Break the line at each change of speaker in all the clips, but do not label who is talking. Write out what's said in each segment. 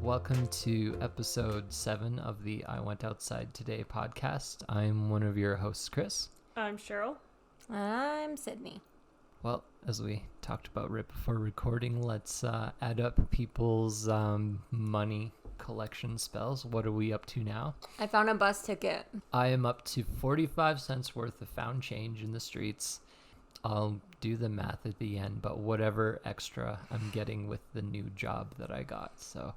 welcome to episode 7 of the I Went Outside Today podcast. I'm one of your hosts, Chris.
I'm Sheryl.
I'm Sydney.
Well, as we talked about right before recording, let's add up people's money collection spells. What are we up to now?
I found a bus ticket.
I am up to 45 cents worth of found change in the streets. I'll do the math at the end, but whatever extra I'm getting with the new job that I got. So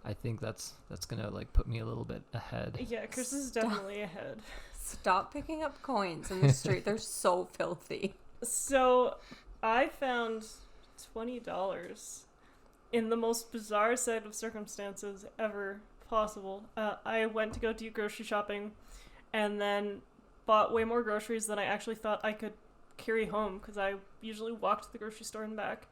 I think that's gonna like put me a little bit ahead.
Yeah, Chris is definitely ahead.
Stop picking up coins in the street. They're so filthy.
So I found $20 in the most bizarre set of circumstances ever possible. I went to go do grocery shopping and then bought way more groceries than I actually thought I could carry home because I usually walk to the grocery store and back.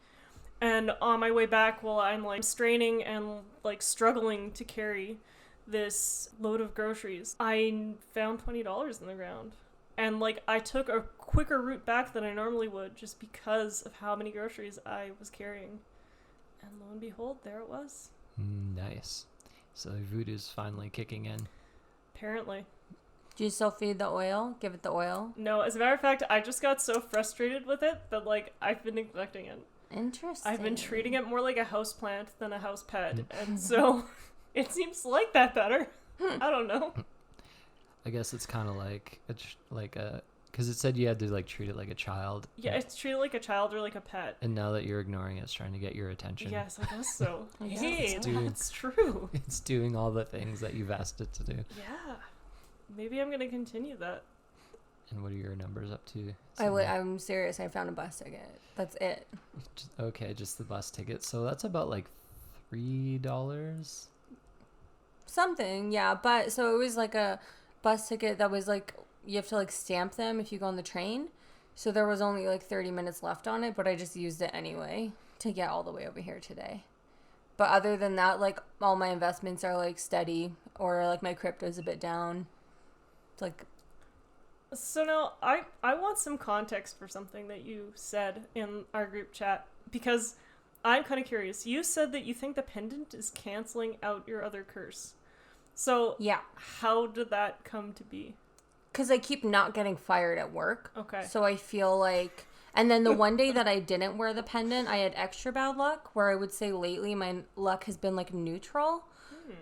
And on my way back, while I'm like straining and like struggling to carry this load of groceries, I found $20 in the ground. And like I took a quicker route back than I normally would just because of how many groceries I was carrying. And lo and behold, there it was.
Nice. So voodoo's finally kicking in.
Apparently.
Do you still feed the oil? Give it the oil?
No, as a matter of fact, I just got so frustrated with it that like I've been neglecting it.
Interesting.
I've been treating it more like a house plant than a house pet. And so it seems like that better. I don't know.
I guess it's kind of like a because it said you had to like treat it like a child.
Yeah, it's treated like a child or like a pet.
And now that you're ignoring it, it's trying to get your attention.
Yes, I guess so.
Yes,
Hey,
it's
that's true.
It's doing all the things that you've asked it to do.
Yeah. Maybe I'm going to continue that.
And what are your numbers up to?
I'm serious. I found a bus ticket. That's it.
Okay, just the bus ticket. So that's about like $3.
Something, yeah. But so it was like a bus ticket that was like, you have to like stamp them if you go on the train. So there was only like 30 minutes left on it, but I just used it anyway to get all the way over here today. But other than that, like all my investments are like steady, or like my crypto's a bit down. It's like,
so now I want some context for something that you said in our group chat, because I'm kind of curious. You said that you think the pendant is canceling out your other curse. So
yeah.
How did that come to be?
Because I keep not getting fired at work.
Okay.
So I feel like, and then the one day that I didn't wear the pendant, I had extra bad luck, where I would say lately my luck has been like neutral.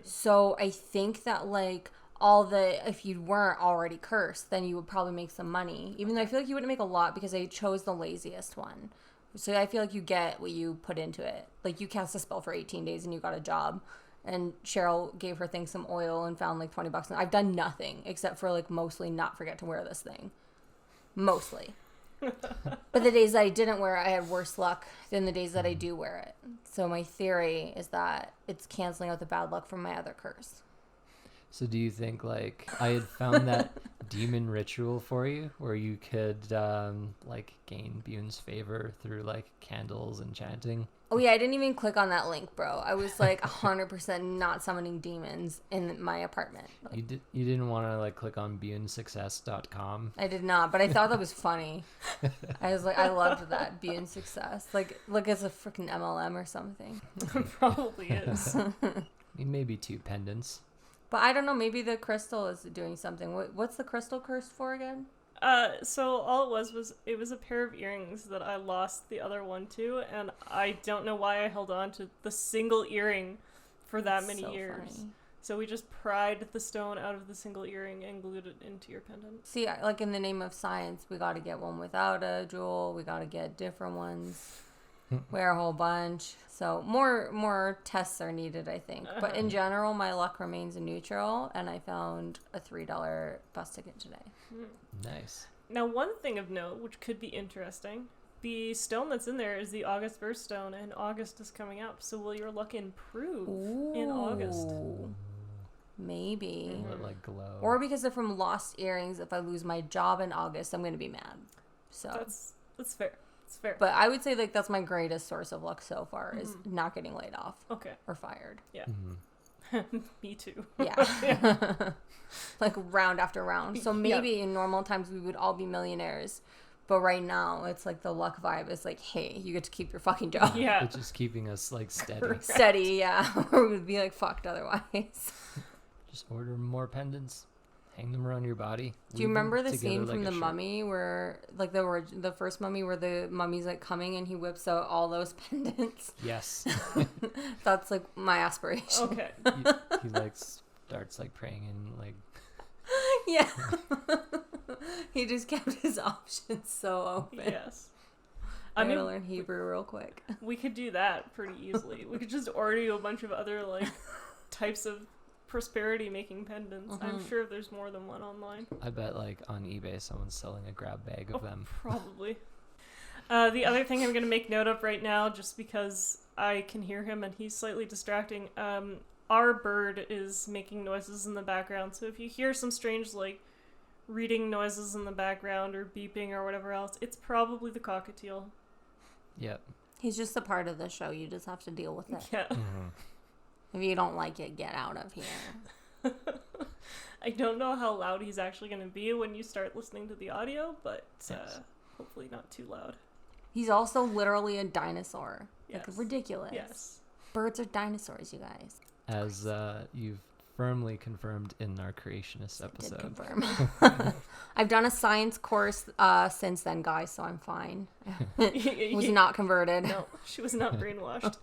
So I think that like if you weren't already cursed, then you would probably make some money. Even though I feel like you wouldn't make a lot because I chose the laziest one. So I feel like you get what you put into it. Like you cast a spell for 18 days and you got a job. And Sheryl gave her thing some oil and found like $20. And I've done nothing except for like mostly not forget to wear this thing. Mostly. But the days that I didn't wear it, I had worse luck than the days that I do wear it. So my theory is that it's canceling out the bad luck from my other curse.
So do you think like I had found that demon ritual for you where you could like gain Bune's favor through like candles and chanting?
Oh yeah, I didn't even click on that link, bro. I was like 100% not summoning demons in my apartment. Like,
You didn't want to like click on bunesuccess.com?
I did not, but I thought that was funny. I was like, I loved that, Bune Success. Like it's a freaking MLM or something.
Probably is.
I mean, maybe 2 pendants.
But I don't know, maybe the crystal is doing something. What's the crystal cursed for again?
So all it was a pair of earrings that I lost the other one to, and I don't know why I held on to the single earring for that many years.
Funny.
So we just pried the stone out of the single earring and glued it into your pendant.
See, like in the name of science, we got to get one without a jewel. We got to get different ones. Wear a whole bunch. So more tests are needed, I think. But in general, my luck remains neutral, and I found a $3 bus ticket today.
Nice.
Now, one thing of note, which could be interesting, the stone that's in there is the August birthstone, and August is coming up. So will your luck improve in August?
Maybe.
Will it like glow?
Or because they're from lost earrings, if I lose my job in August, I'm going to be mad. So
that's fair. It's fair.
But I would say like that's my greatest source of luck so far is not getting laid off.
Okay.
Or fired.
Yeah. Me too.
Yeah. Like round after round. So maybe in normal times we would all be millionaires. But right now, it's like the luck vibe is like, hey, you get to keep your fucking job.
Yeah.
It's just keeping us like steady.
Steady, yeah. Or we'd be like fucked otherwise.
Just order more pendants, hang them around your body.
Do you
weave them
remember the
together
scene
like
from
a
The
shirt.
Mummy where, like, the first Mummy where the mummy's like coming and he whips out all those pendants?
Yes.
That's like my aspiration.
Okay.
he like starts like praying and like
Yeah. He just kept his options so open.
Yes.
I'm gonna learn Hebrew real quick.
we could do that pretty easily. We could just order you a bunch of other like types of prosperity making pendants. I'm sure there's more than one online.
I bet like on eBay someone's selling a grab bag of them.
Probably. The other thing I'm going to make note of right now, just because I can hear him and he's slightly distracting, our bird is making noises in the background. So if you hear some strange, like, reading noises in the background or beeping or whatever else, it's probably the cockatiel.
Yep.
He's just a part of the show. You just have to deal with it.
Yeah.
If you don't like it, get out of here.
I don't know how loud he's actually going to be when you start listening to the audio, but
Yes.
hopefully not too loud.
He's also literally a dinosaur.
Yes.
Like, ridiculous.
Yes.
Birds are dinosaurs, you guys.
As you've firmly confirmed in our creationist
Did
episode.
confirm. I've done a science course since then, guys, so I'm fine. Was not converted.
No, she was not brainwashed.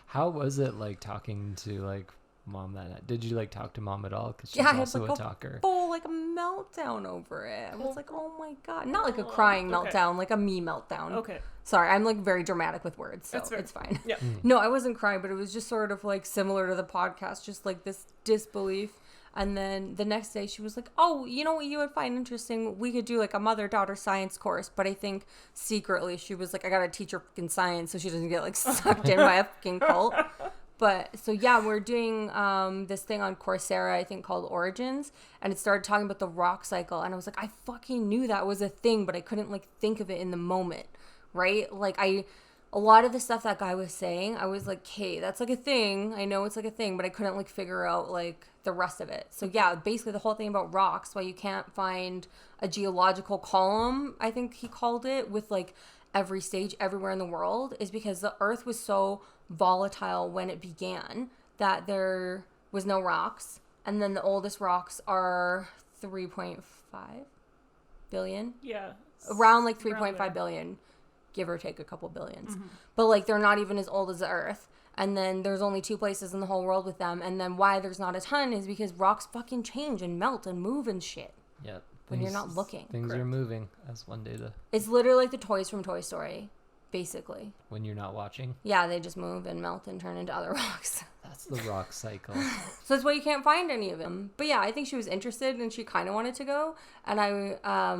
How was it like talking to like mom that night? Did you like talk to mom at all? Because she's
Yeah, I had
also
like
a
a
talker.
full like meltdown over it. I was like, oh my god, not like a crying
Okay.
meltdown, like a me meltdown.
Okay.
Sorry, I'm like very dramatic with words, so
That's fair.
it's fine.
Yeah.
No, I wasn't crying, but it was just sort of like similar to the podcast, just like this disbelief. And then the next day she was like, oh, you know what you would find interesting? We could do like a mother-daughter science course. But I think secretly she was like, I gotta teach her fucking science so she doesn't get like sucked in by a fucking cult. But so yeah, we're doing this thing on Coursera, I think called Origins, and it started talking about the rock cycle, and I was like, I fucking knew that was a thing, but I couldn't like think of it in the moment, right? Like a lot of the stuff that guy was saying, I was like, hey, that's like a thing. I know it's like a thing, but I couldn't like figure out like the rest of it. So yeah, basically the whole thing about rocks, why you can't find a geological column, I think he called it, with like every stage everywhere in the world, is because the earth was so volatile when it began that there was no rocks. And then the oldest rocks are 3.5 billion.
Yeah.
Around like
Around
3.5
there.
billion, give or take a couple billions. But like they're not even as old as the earth. And then there's only 2 places in the whole world with them. And then why there's not a ton is because rocks fucking change and melt and move and shit
Yep.
when you're not looking.
Things are
Correct.
moving as one day
It's literally like the toys from Toy Story, basically.
when you're not watching.
Yeah, they just move and melt and turn into other rocks.
That's the rock cycle.
So that's why you can't find any of them. But yeah, I think she was interested and she kind of wanted to go. And I,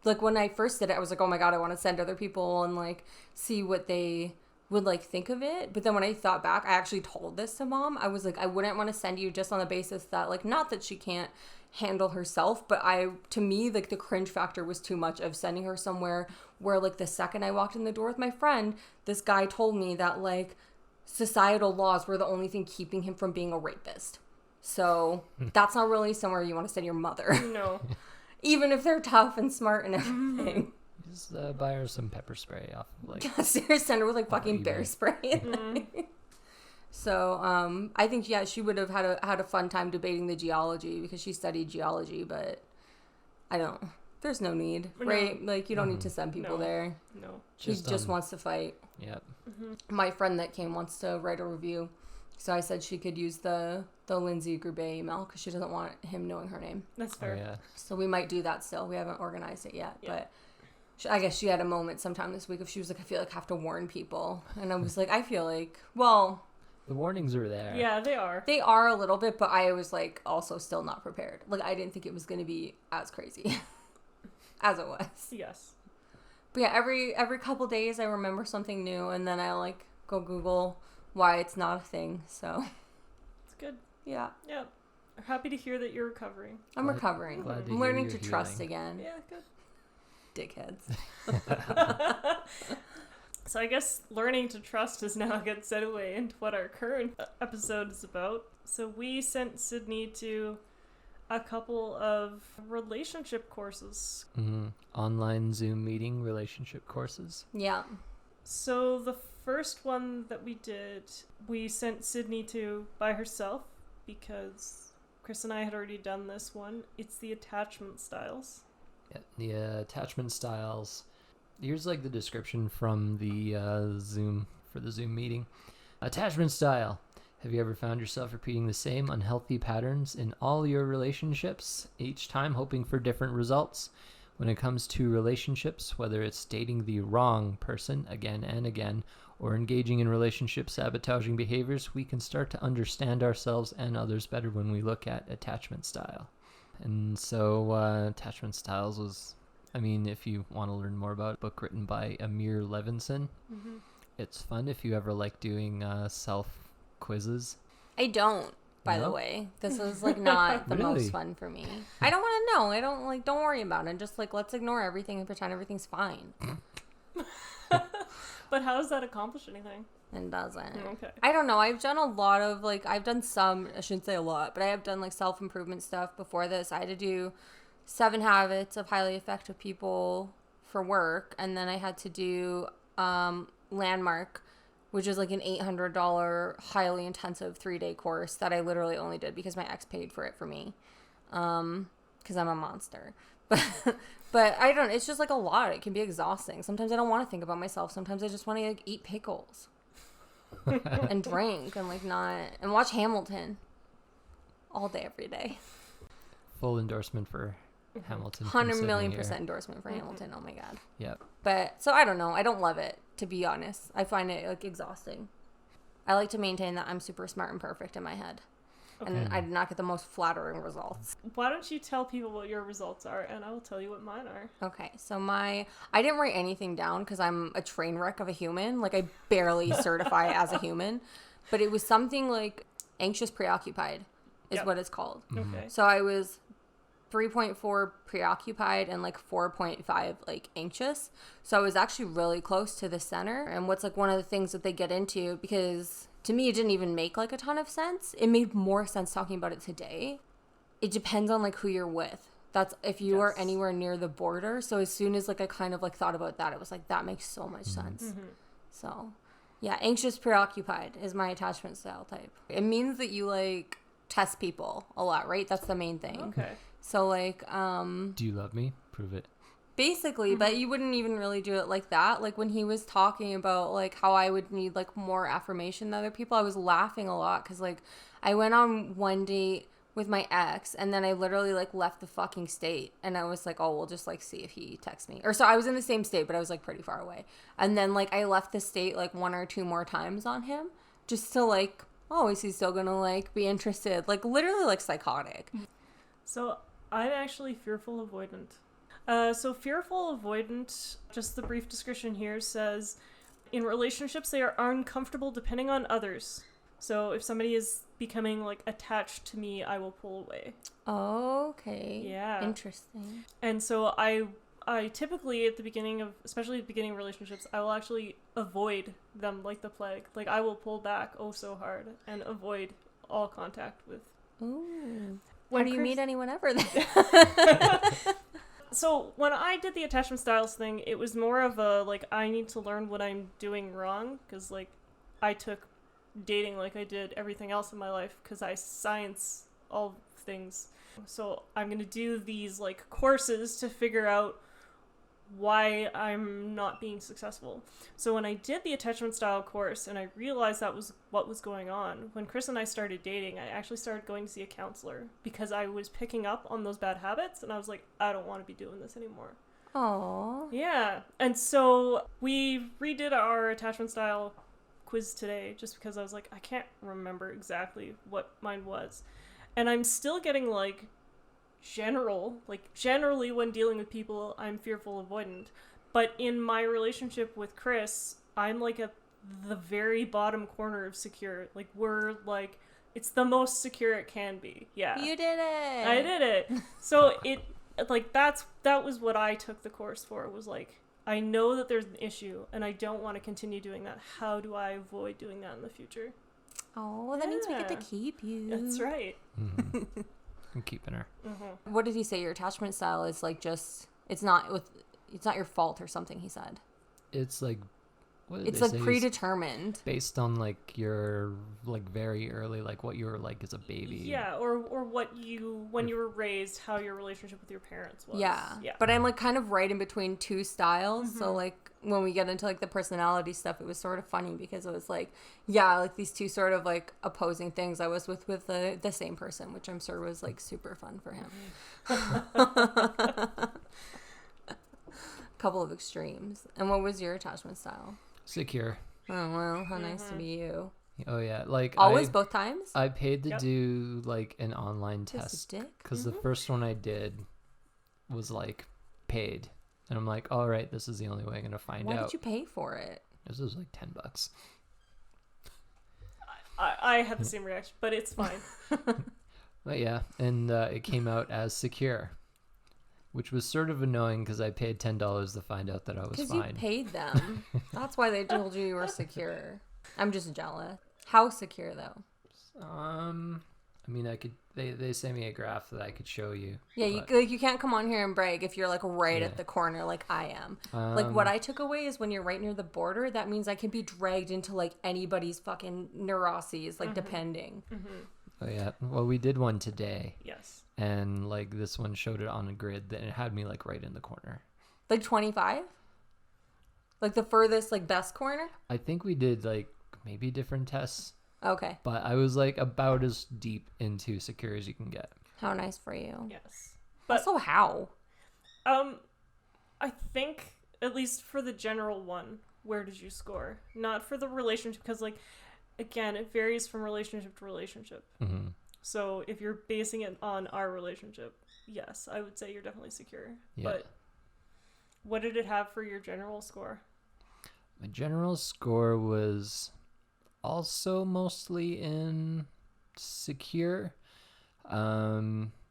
like when I first did it, I was like, oh my God, I want to send other people and like see what they would like think of it. But then when I thought back, I actually told this to mom. I was like, I wouldn't want to send you just on the basis that like, not that she can't handle herself, but to me, like the cringe factor was too much of sending her somewhere where like the second I walked in the door with my friend, this guy told me that like societal laws were the only thing keeping him from being a rapist. So that's not really somewhere you want to send your mother,
No.
even if they're tough and smart and everything.
Just buy her some pepper spray off of like.
Seriously, send her with like fucking
eBay.
bear spray. So I think yeah, she would have had a fun time debating the geology because she studied geology, but I don't. There's no need,
No.
right? Like you don't need to send people
No.
there.
No.
She just wants to fight.
Yep.
My friend that came wants to write a review, so I said she could use the Lindsay Grube email because she doesn't want him knowing her name.
That's
Oh
fair.
yeah.
So we might do that still. We haven't organized it yet,
Yeah.
but I guess she had a moment sometime this week if she was like, I feel like I have to warn people, and I was like, I feel like, well,
The warnings are there.
Yeah, they are.
they are a little bit, but I was like also still not prepared. Like I didn't think it was going to be as crazy as it was.
Yes.
But yeah, every couple days I remember something new, and then I like go Google why it's not a thing. So
It's good.
yeah,
Yeah. I'm happy to hear that you're recovering.
I'm
Glad-
recovering.
glad to
I'm
hear
learning
you're
to trust
healing.
again.
Yeah, good.
Dickheads.
So I guess learning to trust is now a good segue into what our current episode is about. So we sent Sydney to a couple of relationship courses.
Online Zoom meeting relationship courses.
Yeah.
So the first one that we did, we sent Sydney to by herself because Chris and I had already done this one. It's the attachment styles.
Yeah, the attachment styles. Here's like the description from the Zoom meeting. Attachment style. Have you ever found yourself repeating the same unhealthy patterns in all your relationships, each time hoping for different results? When it comes to relationships, whether it's dating the wrong person again and again, or engaging in relationship sabotaging behaviors, we can start to understand ourselves and others better when we look at attachment style. And so attachment styles was, I mean, if you want to learn more about it, a book written by Amir Levinson. It's fun if you ever like doing self quizzes.
I don't, by
No?
the way. This is like not the
Really?
most fun for me. I don't want to know. I don't like, don't worry about it. Just like, let's ignore everything and pretend everything's fine.
But how does that accomplish anything?
And doesn't.
Okay.
I don't know. I've done a lot of like, I've done some, I shouldn't say a lot, but I have done like self-improvement stuff before this. I had to do 7 Habits of Highly Effective People for work. And then I had to do Landmark, which is like an $800 highly intensive 3-day course that I literally only did because my ex paid for it for me. Because I'm a monster. But I don't, it's just like a lot. It can be exhausting. Sometimes I don't want to think about myself. Sometimes I just want to like eat pickles and drink and like not, and watch Hamilton all day, every day.
Full endorsement for Hamilton.
100 million % endorsement for Hamilton. Oh my God.
Yep.
But so I don't know. I don't love it, to be honest. I find it like exhausting. I like to maintain that I'm super smart and perfect in my head.
Okay.
And I did not get the most flattering results.
Why don't you tell people what your results are, and I will tell you what mine are.
Okay, so I didn't write anything down because I'm a train wreck of a human. Like, I barely certify as a human. But it was something like anxious preoccupied is what it's called.
Okay.
So I was 3.4 preoccupied and like 4.5 like anxious. So I was actually really close to the center. And what's like one of the things that they get into, because to me it didn't even make like a ton of sense. It made more sense talking about it today. It depends on like who you're with. That's if you are anywhere near the border. So as soon as like I kind of like thought about that, it was like, that makes so much sense. So yeah, anxious preoccupied is my attachment style type. It means that you like test people a lot, right? That's the main thing.
Okay.
So like
Do you love me? Prove it.
basically, but you wouldn't even really do it like that. Like when he was talking about like how I would need like more affirmation than other people, I was laughing a lot because like I went on one date with my ex and then I literally like left the fucking state and I was like, oh, we'll just like see if he texts me. Or so I was in the same state, but I was like pretty far away. And then like I left the state like 1 or 2 more times on him just to like, oh, is he still gonna like be interested? Like literally like psychotic.
So I'm actually fearful avoidant. So fearful avoidant, just the brief description here says, in relationships they are uncomfortable depending on others. So if somebody is becoming like attached to me, I will pull away.
Okay.
Yeah.
Interesting.
And so I typically at the beginning of, especially at the beginning of relationships, I will actually avoid them like the plague. Like I will pull back oh so hard and avoid all contact with.
Ooh.
When
How do you meet anyone ever then?
So when I did the attachment styles thing, it was more of a like I need to learn what I'm doing wrong because like I took dating like I did everything else in my life because I science all things. So I'm gonna do these like courses to figure out why I'm not being successful. So when I did the attachment style course and I realized that was what was going on, when Chris and I started dating, I actually started going to see a counselor because I was picking up on those bad habits and I was like, I don't want to be doing this anymore.
Aww.
Yeah. And so we redid our attachment style quiz today just because I was like, I can't remember exactly what mine was. And I'm still getting like generally when dealing with people, I'm fearful avoidant. But in my relationship with Chris, I'm like at the very bottom corner of secure. Like we're like, it's the most secure it can be. Yeah.
You did it.
I did it. So it like that was what I took the course for. Was like, I know that there's an issue and I don't want to continue doing that. How do I avoid doing that in the future?
Oh, well, that means we get to
Yeah.
keep you.
That's right.
I'm keeping her.
What did he say? Your attachment style is like just it's not your fault or something. He said
It's like
it's like predetermined
based on like your like very early like what you were like as a baby.
Yeah, or what you when you were raised, how your relationship with your parents was.
Yeah. But I'm like kind of right in between two styles. So like when we get into like the personality stuff, it was sort of funny because it was like, yeah, like these two sort of like opposing things I was with the same person, which I'm sure was like super fun for him. Couple of extremes. And what was your attachment style?
Secure.
Oh, well, how nice to be you.
Oh yeah, like
always both times?
I paid to do like an online test because the first one I did was like paid, and I'm like, all right, this is the only way I'm gonna find out.
Why did you pay for it?
This was like $10.
I had the same reaction, but it's fine.
But yeah, and it came out as secure, which was sort of annoying because I paid $10 to find out that I was fine.
Because you paid them. That's why they told you were secure. I'm just jealous. How secure though?
I mean, I could. They sent me a graph that I could show you.
Yeah,
but...
you can't come on here and brag if you're like right at the corner like I am. Like what I took away is when you're right near the border, that means I can be dragged into like anybody's fucking neuroses, like depending.
Oh yeah. Well, we did one today.
Yes.
And like this one showed it on a grid, and it had me like right in the corner.
Like 25? Like the furthest, like best corner?
I think we did like maybe different tests.
Okay.
But I was like about as deep into secure as you can get.
How nice for you.
Yes. But
also, how?
I think at least for the general one, where did you score? Not for the relationship, because like again, it varies from relationship to relationship.
Mm-hmm.
So if you're basing it on our relationship, yes, I would say you're definitely secure.
Yeah.
But what did it have for your general score?
My general score was also mostly in secure.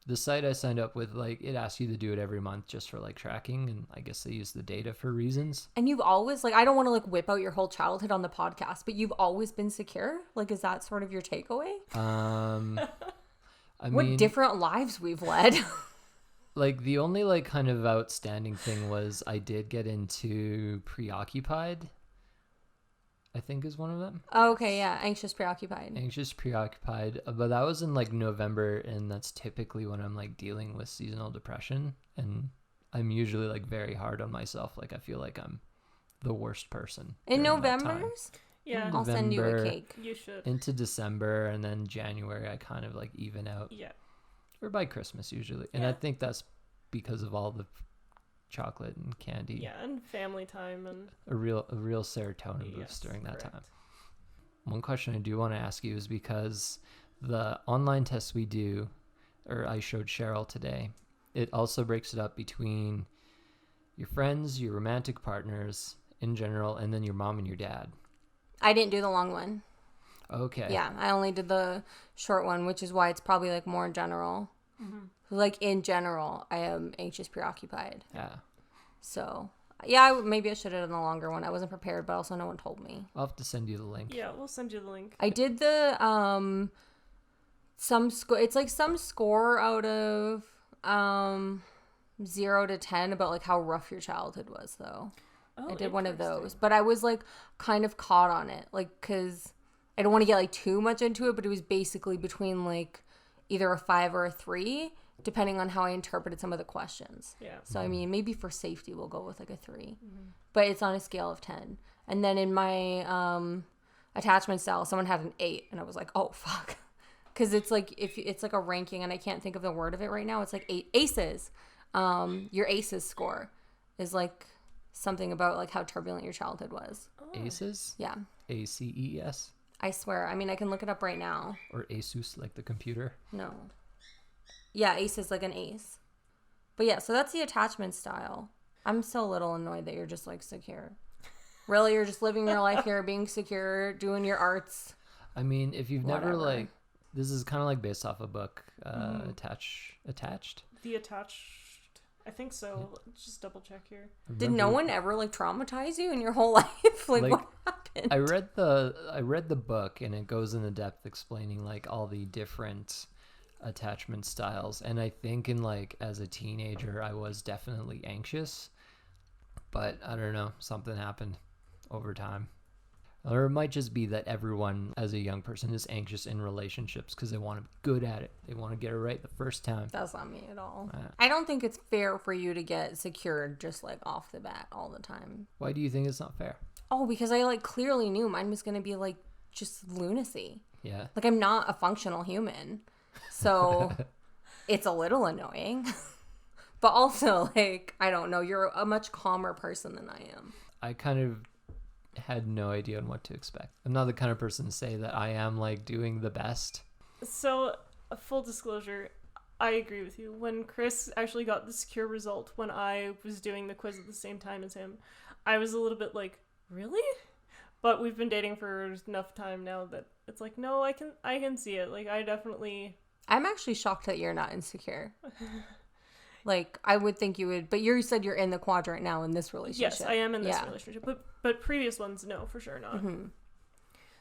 The site I signed up with, like, it asks you to do it every month just for like tracking, and I guess they use the data for reasons.
And you've always, like, I don't want to like whip out your whole childhood on the podcast, but you've always been secure? Like, is that sort of your takeaway? What different lives we've led.
Like, the only like kind of outstanding thing was I did get into preoccupied, I think is one of them.
Oh, okay, yeah. Anxious, preoccupied.
But that was in like November, and that's typically when I'm like dealing with seasonal depression, and I'm usually like very hard on myself. Like I feel like I'm the worst person.
In November's?
Yeah.
I'll send you a cake.
You should.
Into December, and then January I kind of like even out.
Yeah.
Or by Christmas usually. And I think that's because of all the chocolate and candy.
Yeah, and family time and
a real serotonin boost during that time. One question I do want to ask you is because the online tests we do, or I showed Sheryl today, it also breaks it up between your friends, your romantic partners in general, and then your mom and your dad.
I didn't do the long one.
Okay.
Yeah, I only did the short one, which is why it's probably like more general. Mm-hmm. Like in general, I am anxious, preoccupied.
Yeah. So,
yeah, maybe I should have done the longer one. I wasn't prepared, but also no one told me.
I'll have to send you the link.
Yeah, we'll send you the link.
I did the some score. It's like some score out of 0 to 10 about like how rough your childhood was, though. Oh, I did one of those, but I was like kind of caught on it, like because I don't want to get like too much into it, but it was basically between like either a 5 or a 3, depending on how I interpreted some of the questions.
Yeah.
So I mean, maybe for safety, we'll go with like a 3, but it's on a scale of 10. And then in my attachment style, someone had an 8, and I was like, oh fuck, because it's like if it's like a ranking, and I can't think of the word of it right now. It's like 8 aces. Your aces score is like something about like how turbulent your childhood was.
Oh.
ACES?
Yeah.
ACES?
I swear. I mean, I can look it up right now.
Or ASUS, like the computer?
No. Yeah, ace is like an ace. But yeah, so that's the attachment style. I'm so a little annoyed that you're just like secure. Really, you're just living your life here, being secure, doing your arts.
I mean, if you've never like, this is kind of like based off a book, Attached?
The Attached. I think so. Yeah. Just double check here.
Did no one ever like traumatize you in your whole life? like what happened?
I read the book, and it goes into depth explaining like all the different attachment styles, and I think in like as a teenager I was definitely anxious, but I don't know, something happened over time. Or it might just be that everyone as a young person is anxious in relationships because they want to be good at it. They want to get it right the first time.
That's not me at all. I don't think it's fair for you to get secured just like off the bat all the time.
Why do you think it's not fair?
Oh, because I like clearly knew mine was going to be like just lunacy.
Yeah.
Like I'm not a functional human. So it's a little annoying. But also like, I don't know, you're a much calmer person than I am.
I kind of had no idea on what to expect. I'm not the kind of person to say that I am like doing the best.
So, a full disclosure, I agree with you. When Chris actually got the secure result when I was doing the quiz at the same time as him, I was a little bit like, really? But we've been dating for enough time now that it's like, no, I can see it. Like,
I'm actually shocked that you're not insecure. Like, I would think you would, but you said you're in the quadrant now in this relationship.
Yes, I am in this relationship, but previous ones, no, for sure not.
Mm-hmm.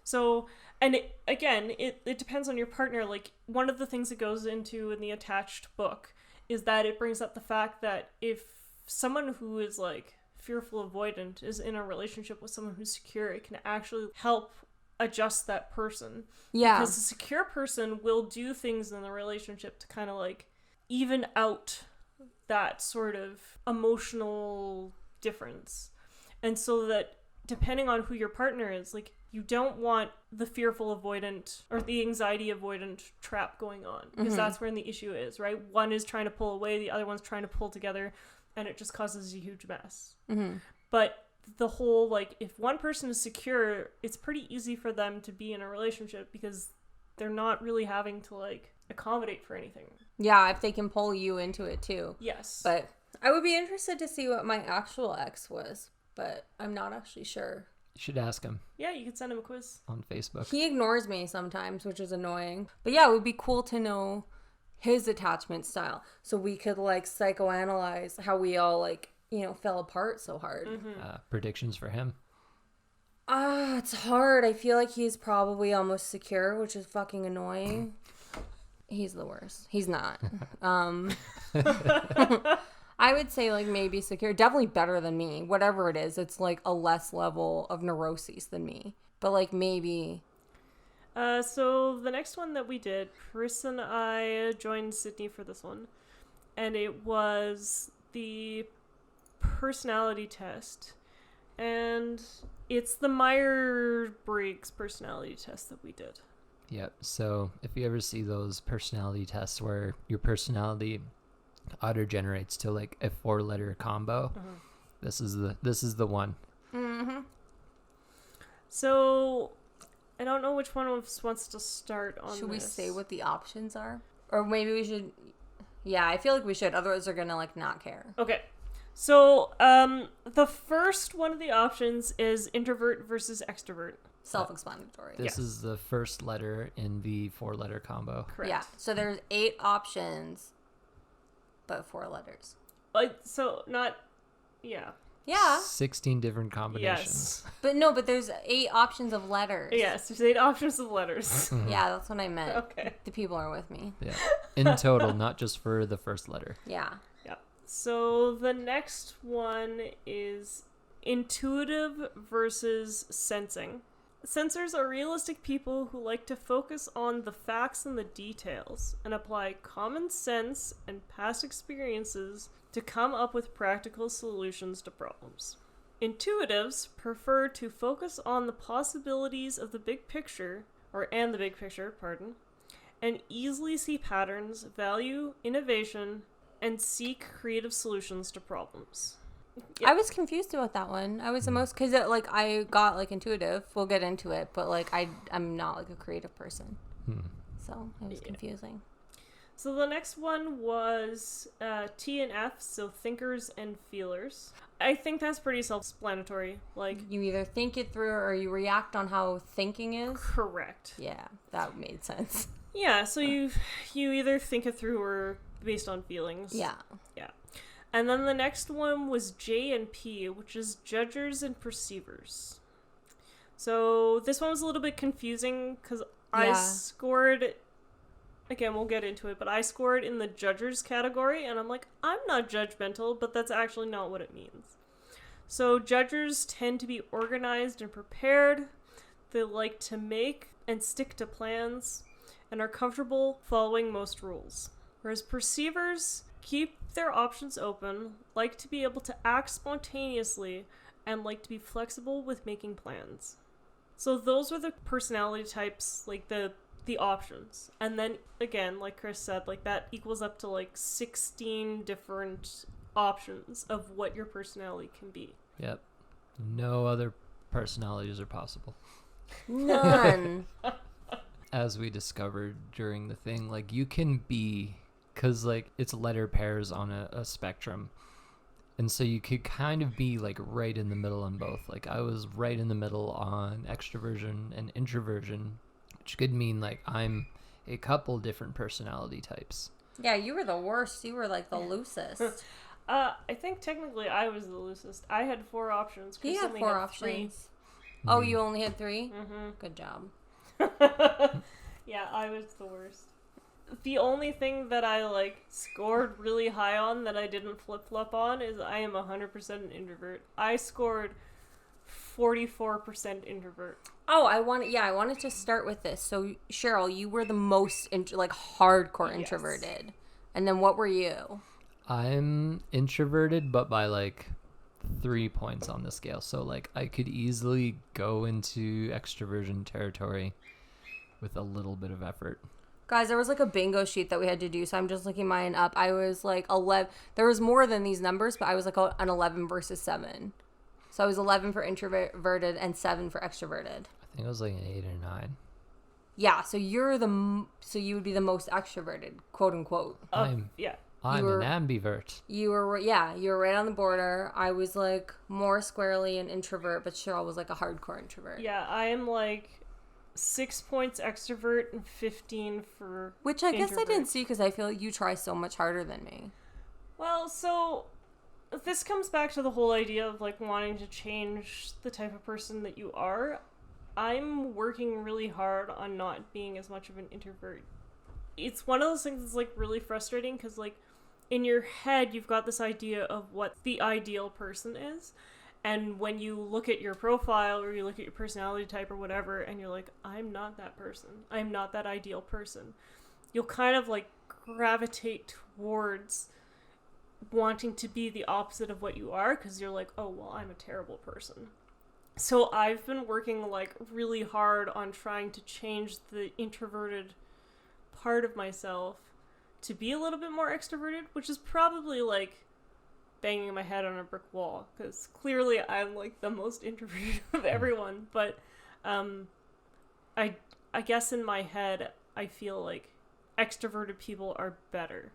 So, and it depends on your partner. Like, one of the things that goes into in the attached book is that it brings up the fact that if someone who is, like, fearful avoidant is in a relationship with someone who's secure, it can actually help adjust that person.
Yeah.
Because a secure person will do things in the relationship to kind of, like, even out that sort of emotional difference. And so that depending on who your partner is, like, you don't want the fearful avoidant or the anxiety avoidant trap going on, because that's where the issue is, right? One is trying to pull away, the other one's trying to pull together, and it just causes a huge mess. But the whole, like, if one person is secure, it's pretty easy for them to be in a relationship because they're not really having to, like, accommodate for anything.
Yeah, if they can pull you into it too.
Yes.
But I would be interested to see what my actual ex was, but I'm not actually sure.
You should ask him.
Yeah, you could send him a quiz.
On Facebook.
He ignores me sometimes, which is annoying. But yeah, it would be cool to know his attachment style so we could, like, psychoanalyze how we all, like, you know, fell apart so hard.
Predictions for him.
It's hard. I feel like he's probably almost secure, which is fucking annoying. He's the worst. He's not. I would say, like, maybe secure. Definitely better than me. Whatever it is, it's, like, a less level of neuroses than me. But, like, maybe...
So the next one that we did, Chris and I joined Sydney for this one. And it was the personality test. And it's the Myers-Briggs personality test that we did.
Yep. So if you ever see those personality tests where your personality auto-generates to, like, a 4-letter combo, this is the one.
So I don't know which one of us wants to start on
Should we
this.
say what the options are? Or maybe we should... Yeah, I feel like we should. Otherwise, they're going to, like, not care.
Okay. So the first one of the options is introvert versus extrovert.
Self-explanatory.
This is the first letter in the 4-letter combo.
Correct.
Yeah, so there's 8 options, but 4 letters.
Like, so not... Yeah.
Yeah.
16 different combinations.
Yes.
But there's 8 options of letters.
Yes, there's 8 options of letters.
Yeah, that's what I meant.
Okay.
The people are with me.
Yeah. In total, not just for the first letter.
Yeah.
Yeah. So the next one is intuitive versus sensing. Sensors are realistic people who like to focus on the facts and the details and apply common sense and past experiences to come up with practical solutions to problems. Intuitives prefer to focus on the possibilities of the big picture, and easily see patterns, value innovation, and seek creative solutions to problems. Yeah.
I was confused about that one. I was the most, because I got, like, intuitive. We'll get into it, but, like, I'm not, like, a creative person. So it was confusing.
So the next one was T and F, so thinkers and feelers. I think that's pretty self-explanatory. Like,
You either think it through or you react on how thinking is.
correct.
Yeah, that made sense.
Yeah, so you either think it through or based on feelings.
Yeah.
Yeah. And then the next one was J and P, which is judgers and perceivers. So this one was a little bit confusing because I scored again, we'll get into it, but I scored in the judgers category, and I'm like, I'm not judgmental, but that's actually not what it means. So judgers tend to be organized and prepared. They like to make and stick to plans and are comfortable following most rules. Whereas perceivers keep their options open, like to be able to act spontaneously, and like to be flexible with making plans. So those are the personality types, like the options. And then again, like Chris said, like that equals up to like 16 different options of what your personality can be.
Yep. No other personalities are possible.
None.
As we discovered during the thing, like you can be, because like it's letter pairs on a spectrum, and so you could kind of be like right in the middle on both. Like I was right in the middle on extroversion and introversion, which could mean like I'm a couple different personality types.
Yeah, you were the worst. You were like the loosest.
I think technically I was the loosest. I had 4 options. Chris
He had
only
4
had
options. Oh, you only had 3?
Mm-hmm.
Good job.
Yeah, I was the worst. The only thing that I like scored really high on that I didn't flip-flop on is I am 100% an introvert. I scored 44% introvert.
Oh, I wanted to start with this. So, Sheryl, you were the most hardcore
Yes.
introverted. And then what were you?
I'm introverted, but by like 3 points on the scale. So like I could easily go into extroversion territory with a little bit of effort.
Guys, there was like a bingo sheet that we had to do, so I'm just looking mine up. I was like 11. There was more than these numbers, but I was like an 11 versus 7. So I was 11 for introverted and 7 for extroverted.
I think it was like an 8 or 9.
Yeah, so so you would be the most extroverted, quote unquote.
I'm
Yeah.
an
were-
ambivert.
You were right on the border. I was like more squarely an introvert, but Sheryl was like a hardcore introvert.
Yeah, I am like 6 points extrovert and 15 for
Which I guess I
introvert.
didn't see because I feel like you try so much harder than me.
Well, so this comes back to the whole idea of like wanting to change the type of person that you are. I'm working really hard on not being as much of an introvert. It's one of those things that's like really frustrating because like in your head you've got this idea of what the ideal person is, and when you look at your profile or you look at your personality type or whatever and you're like, I'm not that person, I'm not that ideal person, you'll kind of like gravitate towards wanting to be the opposite of what you are because you're like, oh well, I'm a terrible person. So I've been working like really hard on trying to change the introverted part of myself to be a little bit more extroverted, which is probably like banging my head on a brick wall because clearly I'm like the most introverted of everyone. But I guess in my head I feel like extroverted people are better.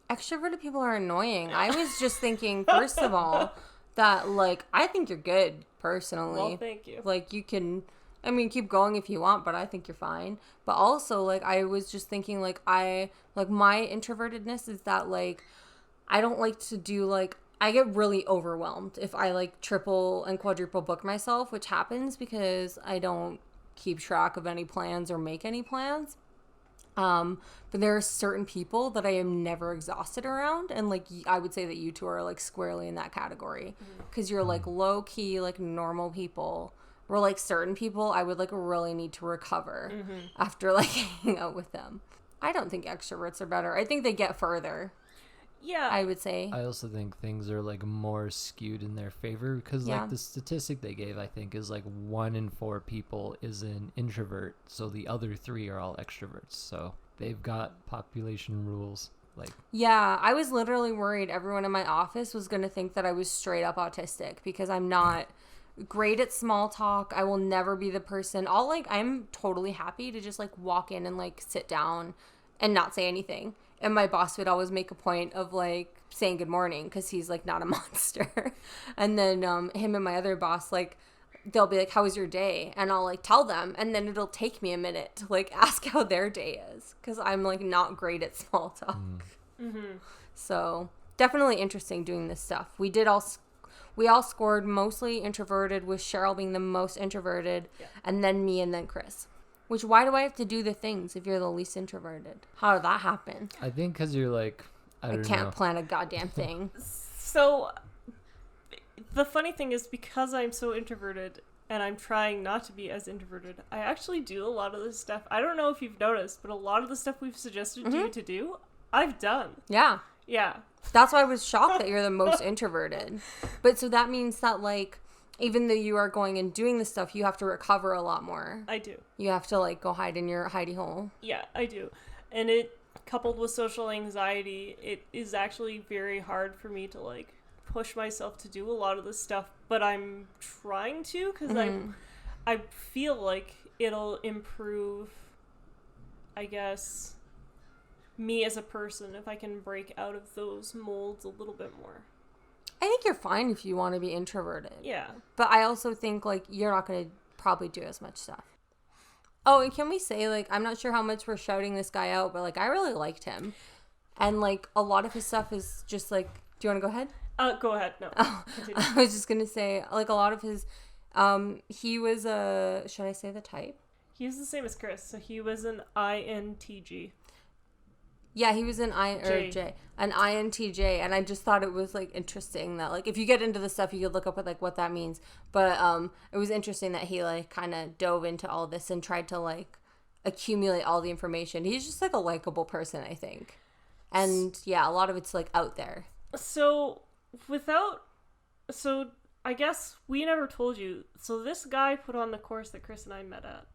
Extroverted people are annoying. I was just thinking, first of all, that like I think you're good personally.
Well, thank you.
Like you can, I mean, keep going if you want, but I think you're fine. But also, like I was just thinking, like my introvertedness is that like I don't like to do like I get really overwhelmed if I like triple and quadruple book myself, which happens because I don't keep track of any plans or make any plans. But there are certain people that I am never exhausted around, and like I would say that you two are like squarely in that category because you're like low key like normal people. Where like certain people I would like really need to recover after like hanging out with them. I don't think extroverts are better. I think they get further.
Yeah.
I would say.
I also think things are like more skewed in their favor because like the statistic they gave, I think, is like 1 in 4 people is an introvert, so the other 3 are all extroverts. So they've got population rules. Like
Yeah, I was literally worried everyone in my office was going to think that I was straight up autistic because I'm not great at small talk. I will never be the person. I'm totally happy to just like walk in and like sit down and not say anything. And my boss would always make a point of like saying good morning because he's like not a monster. And then him and my other boss, like they'll be like, how was your day? And I'll like tell them, and then it'll take me a minute to like ask how their day is because I'm like not great at small talk. So definitely interesting doing this stuff. We all scored mostly introverted, with Sheryl being the most introverted, and then me, and then Chris. Which, why do I have to do the things if you're the least introverted? How did that happen?
I think because you're like, I
can't plan a goddamn thing.
So, the funny thing is, because I'm so introverted and I'm trying not to be as introverted, I actually do a lot of this stuff. I don't know if you've noticed, but a lot of the stuff we've suggested to you to do, I've done.
Yeah.
Yeah.
That's why I was shocked that you're the most introverted. But so that means that, like, even though you are going and doing this stuff, you have to recover a lot more.
I do.
You have to, like, go hide in your hidey hole.
Yeah, I do. And it, coupled with social anxiety, it is actually very hard for me to, like, push myself to do a lot of this stuff. But I'm trying to, because I feel like it'll improve, I guess, me as a person if I can break out of those molds a little bit more.
I think you're fine if you want to be introverted.
Yeah.
But I also think, like, you're not going to probably do as much stuff. Oh, and can we say, like, I'm not sure how much we're shouting this guy out, but, like, I really liked him. And, like, a lot of his stuff is just, like, do you want to go ahead?
Go ahead. No.
Continue. I was just going to say, like, a lot of his, he was a, should I say the type?
He's the same as Chris, so he was an INTJ.
Yeah, he was an INTJ, and I just thought it was, like, interesting that, like, if you get into the stuff, you could look up what that means. But it was interesting that he, like, kind of dove into all this and tried to, like, accumulate all the information. He's just, like, a likable person, I think. And yeah, a lot of it's, like, out there.
So I guess we never told you. So this guy put on the course that Chris and I met at.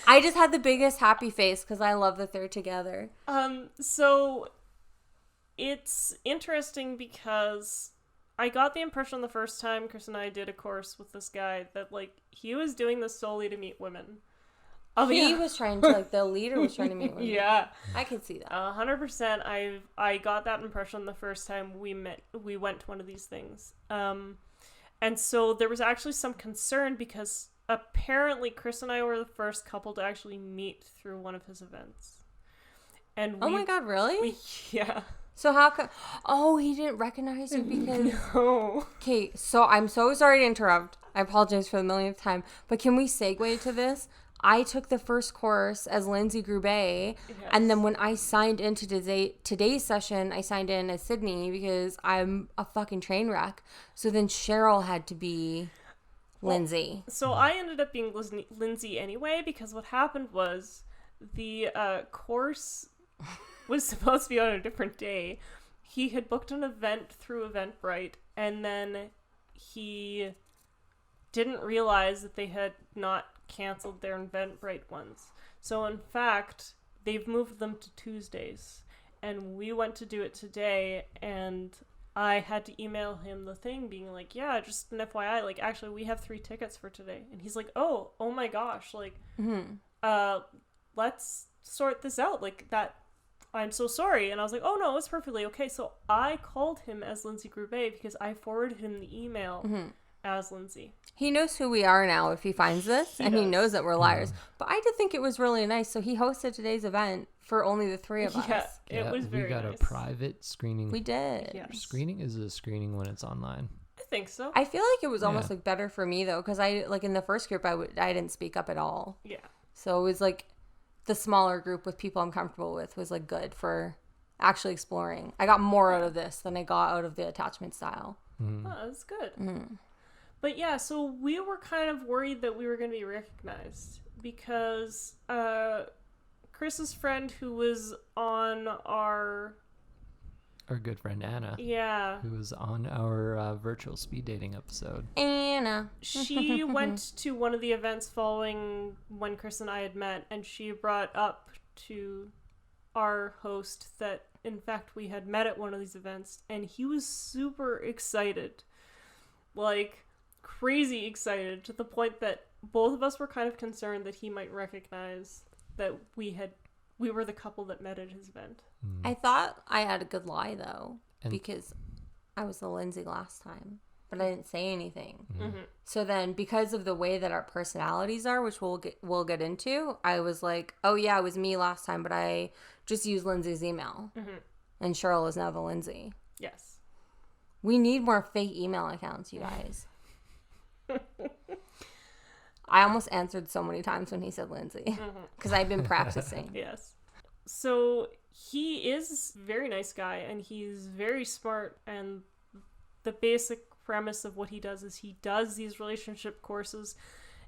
I just had the biggest happy face because I love that they're together.
So it's interesting because I got the impression the first time Chris and I did a course with this guy that, like, he was doing this solely to meet women.
He was trying to, like, the leader was trying to meet women.
Yeah.
I can see that.
100%. I got that impression the first time we went to one of these things. And so there was actually some concern because apparently Chris and I were the first couple to actually meet through one of his events. And
oh my god, really?
Yeah.
So how come? Oh, he didn't recognize you because.
No.
Okay, so I'm so sorry to interrupt. I apologize for the millionth time, but can we segue to this? I took the first course as Lindsay Grubay, and then when I signed into today's session, I signed in as Sydney because I'm a fucking train wreck. So then Sheryl had to be Lindsay.
So I ended up being Lindsay anyway because what happened was the course was supposed to be on a different day. He had booked an event through Eventbrite, and then he didn't realize that they had not canceled their Eventbrite ones. So in fact, they've moved them to Tuesdays. And we went to do it today, and I had to email him the thing being like, yeah, just an FYI, like, actually, we have 3 tickets for today. And he's like, oh my gosh, like, let's sort this out. Like, that, I'm so sorry. And I was like, oh no, it's perfectly okay. So I called him as Lindsay Grubay because I forwarded him the email as Lindsay.
He knows who we are now if he finds this, and he knows that we're liars. But I did think it was really nice. So he hosted today's event for only the 3 of us.
Yeah, it was very nice.
We got a private screening.
We did.
Yes.
Screening is a screening when it's online.
I think so.
I feel like it was almost like better for me though, because I, like, in the first group I didn't speak up at all.
Yeah.
So it was like the smaller group with people I'm comfortable with was, like, good for actually exploring. I got more out of this than I got out of the attachment style.
Oh, that's good. But yeah, so we were kind of worried that we were going to be recognized because Chris's friend who was on our
good friend Anna.
Yeah.
Who was on our virtual speed dating episode.
Anna.
She went to one of the events following when Chris and I had met, and she brought up to our host that, in fact, we had met at one of these events, and he was super excited. Like, crazy excited, to the point that both of us were kind of concerned that he might recognize that we were the couple that met at his event.
I thought I had a good lie though, because I was the Lindsay last time, but I didn't say anything. So then, because of the way that our personalities are, which we'll get into, I was like, oh yeah, it was me last time, but I just used Lindsay's email, and Sheryl is now the Lindsay.
Yes.
We need more fake email accounts, you guys. I almost answered so many times when he said Lindsay because I've been practicing.
Yes. So he is a very nice guy and he's very smart, and the basic premise of what he does is he does these relationship courses.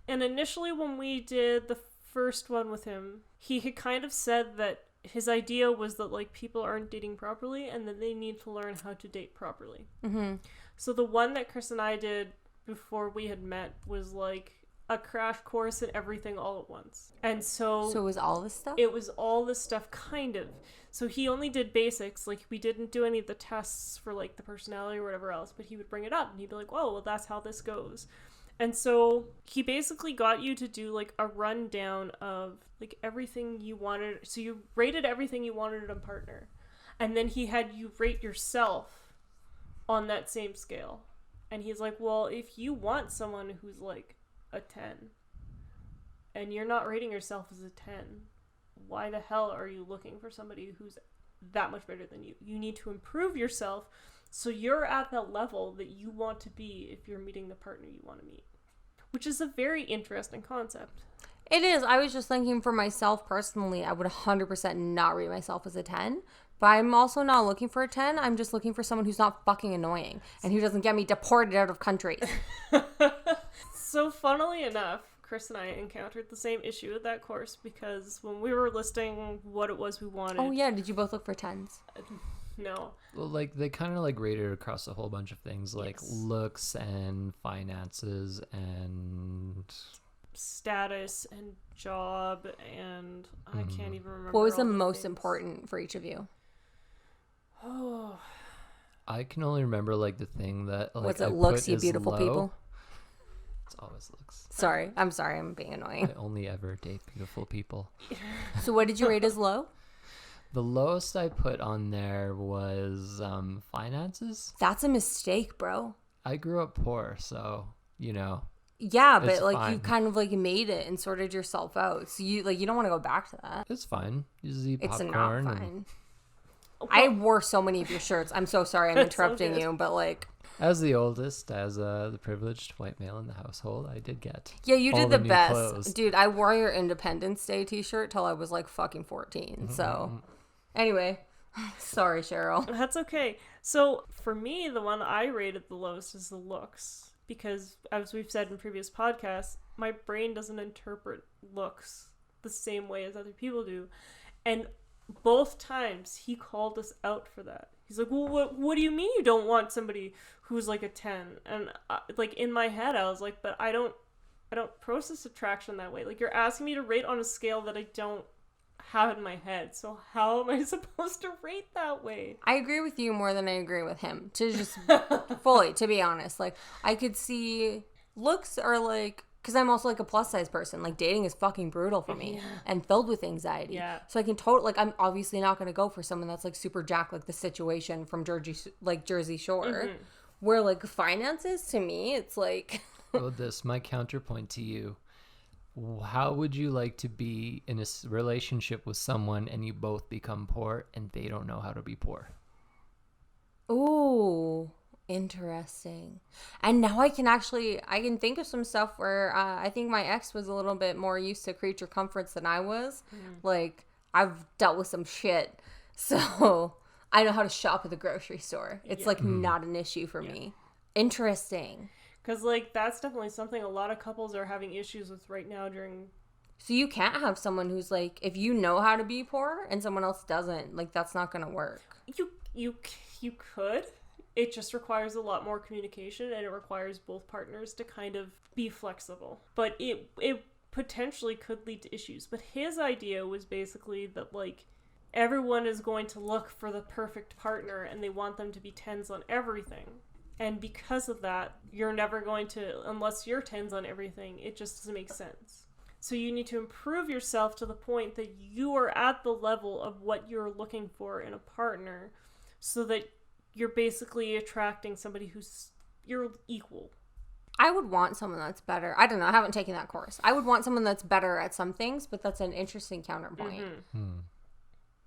And initially when we did the first one with him, he had kind of said that his idea was that like people aren't dating properly and that they need to learn how to date properly.
Mm-hmm.
So the one that Chris and I did before we had met was like a crash course in everything all at once. And so
it was all this stuff?
It was all this stuff, kind of. So he only did basics. Like, we didn't do any of the tests for, like, the personality or whatever else, but he would bring it up, and he'd be like, oh, well, that's how this goes. And so he basically got you to do, like, a rundown of, like, everything you wanted. So you rated everything you wanted in a partner. And then he had you rate yourself on that same scale. And he's like, well, if you want someone who's, like, a 10 and you're not rating yourself as a 10, why the hell are you looking for somebody who's that much better than you? You need to improve yourself so you're at that level that you want to be if you're meeting the partner you want to meet, which is a very interesting concept.
It is. I was just thinking for myself personally, I would 100% not rate myself as a 10. But I'm also not looking for a 10. I'm just looking for someone who's not fucking annoying and who doesn't get me deported out of country.
So funnily enough, Chris and I encountered the same issue with that course because when we were listing what it was we wanted...
Oh yeah, did you both look for 10s?
No.
Well, like, they kind of, like, rated across a whole bunch of things, like
Yes.
looks and finances and...
status and job and I can't even remember.
What was the
all
most
things.
important for each of you?
Oh,
I can only remember, like, the thing that, like,
Was
I
it looks,
put
you
as
beautiful
low.
people?
It's always looks.
Sorry, I'm being annoying.
I only ever date beautiful people.
So what did you rate as low?
The lowest I put on there was finances.
That's a mistake, bro.
I grew up poor, so, you know.
Yeah, but
It's
like
fine.
you kind of like made it and sorted yourself out. So you don't want to go back to that.
It's fine. You just eat
It's not
popcorn.
fine. I wore so many of your shirts. I'm so sorry I'm
It's so
interrupting
good.
you, but like
As the oldest, as the privileged white male in the household, I did get.
yeah, you
all
did the
new
best.
clothes.
Dude, I wore your Independence Day t-shirt till I was like fucking 14. So anyway, sorry, Cheryl.
that's okay. So for me, the one I rated the lowest is the looks because, as we've said in previous podcasts, my brain doesn't interpret looks the same way as other people do, and both times he called us out for that. He's like, well, what do you mean you don't want somebody who's like a 10? And like in my head, I was like, but I don't process attraction that way. Like, you're asking me to rate on a scale that I don't have in my head. So how am I supposed to rate that way?
I agree with you more than I agree with him. To just fully, to be honest, like I could see looks are like, because I'm also like a plus size person. Like dating is fucking brutal for me and filled with anxiety.
Yeah.
So I can totally like I'm obviously not going to go for someone that's like super jacked, like the Situation from Jersey Shore, where like finances to me it's like.
Well, my counterpoint to you. How would you like to be in a relationship with someone and you both become poor and they don't know how to be poor?
Ooh, interesting. And now I can think of some stuff where I think my ex was a little bit more used to creature comforts than I was. Like, I've dealt with some shit. So I know how to shop at the grocery store. It's like not an issue for me. Interesting.
Because, like, that's definitely something a lot of couples are having issues with right now during...
So you can't have someone who's like, if you know how to be poor and someone else doesn't, like, that's not going to work.
You could. It just requires a lot more communication, and it requires both partners to kind of be flexible. But it potentially could lead to issues. But his idea was basically that, like, everyone is going to look for the perfect partner, and they want them to be 10s on everything. And because of that, you're never going to, unless you're 10s on everything, it just doesn't make sense. So you need to improve yourself to the point that you are at the level of what you're looking for in a partner so that you're basically attracting somebody who's you're equal.
I would want someone that's better. I don't know. I haven't taken that course. I would want someone that's better at some things, but that's an interesting counterpoint.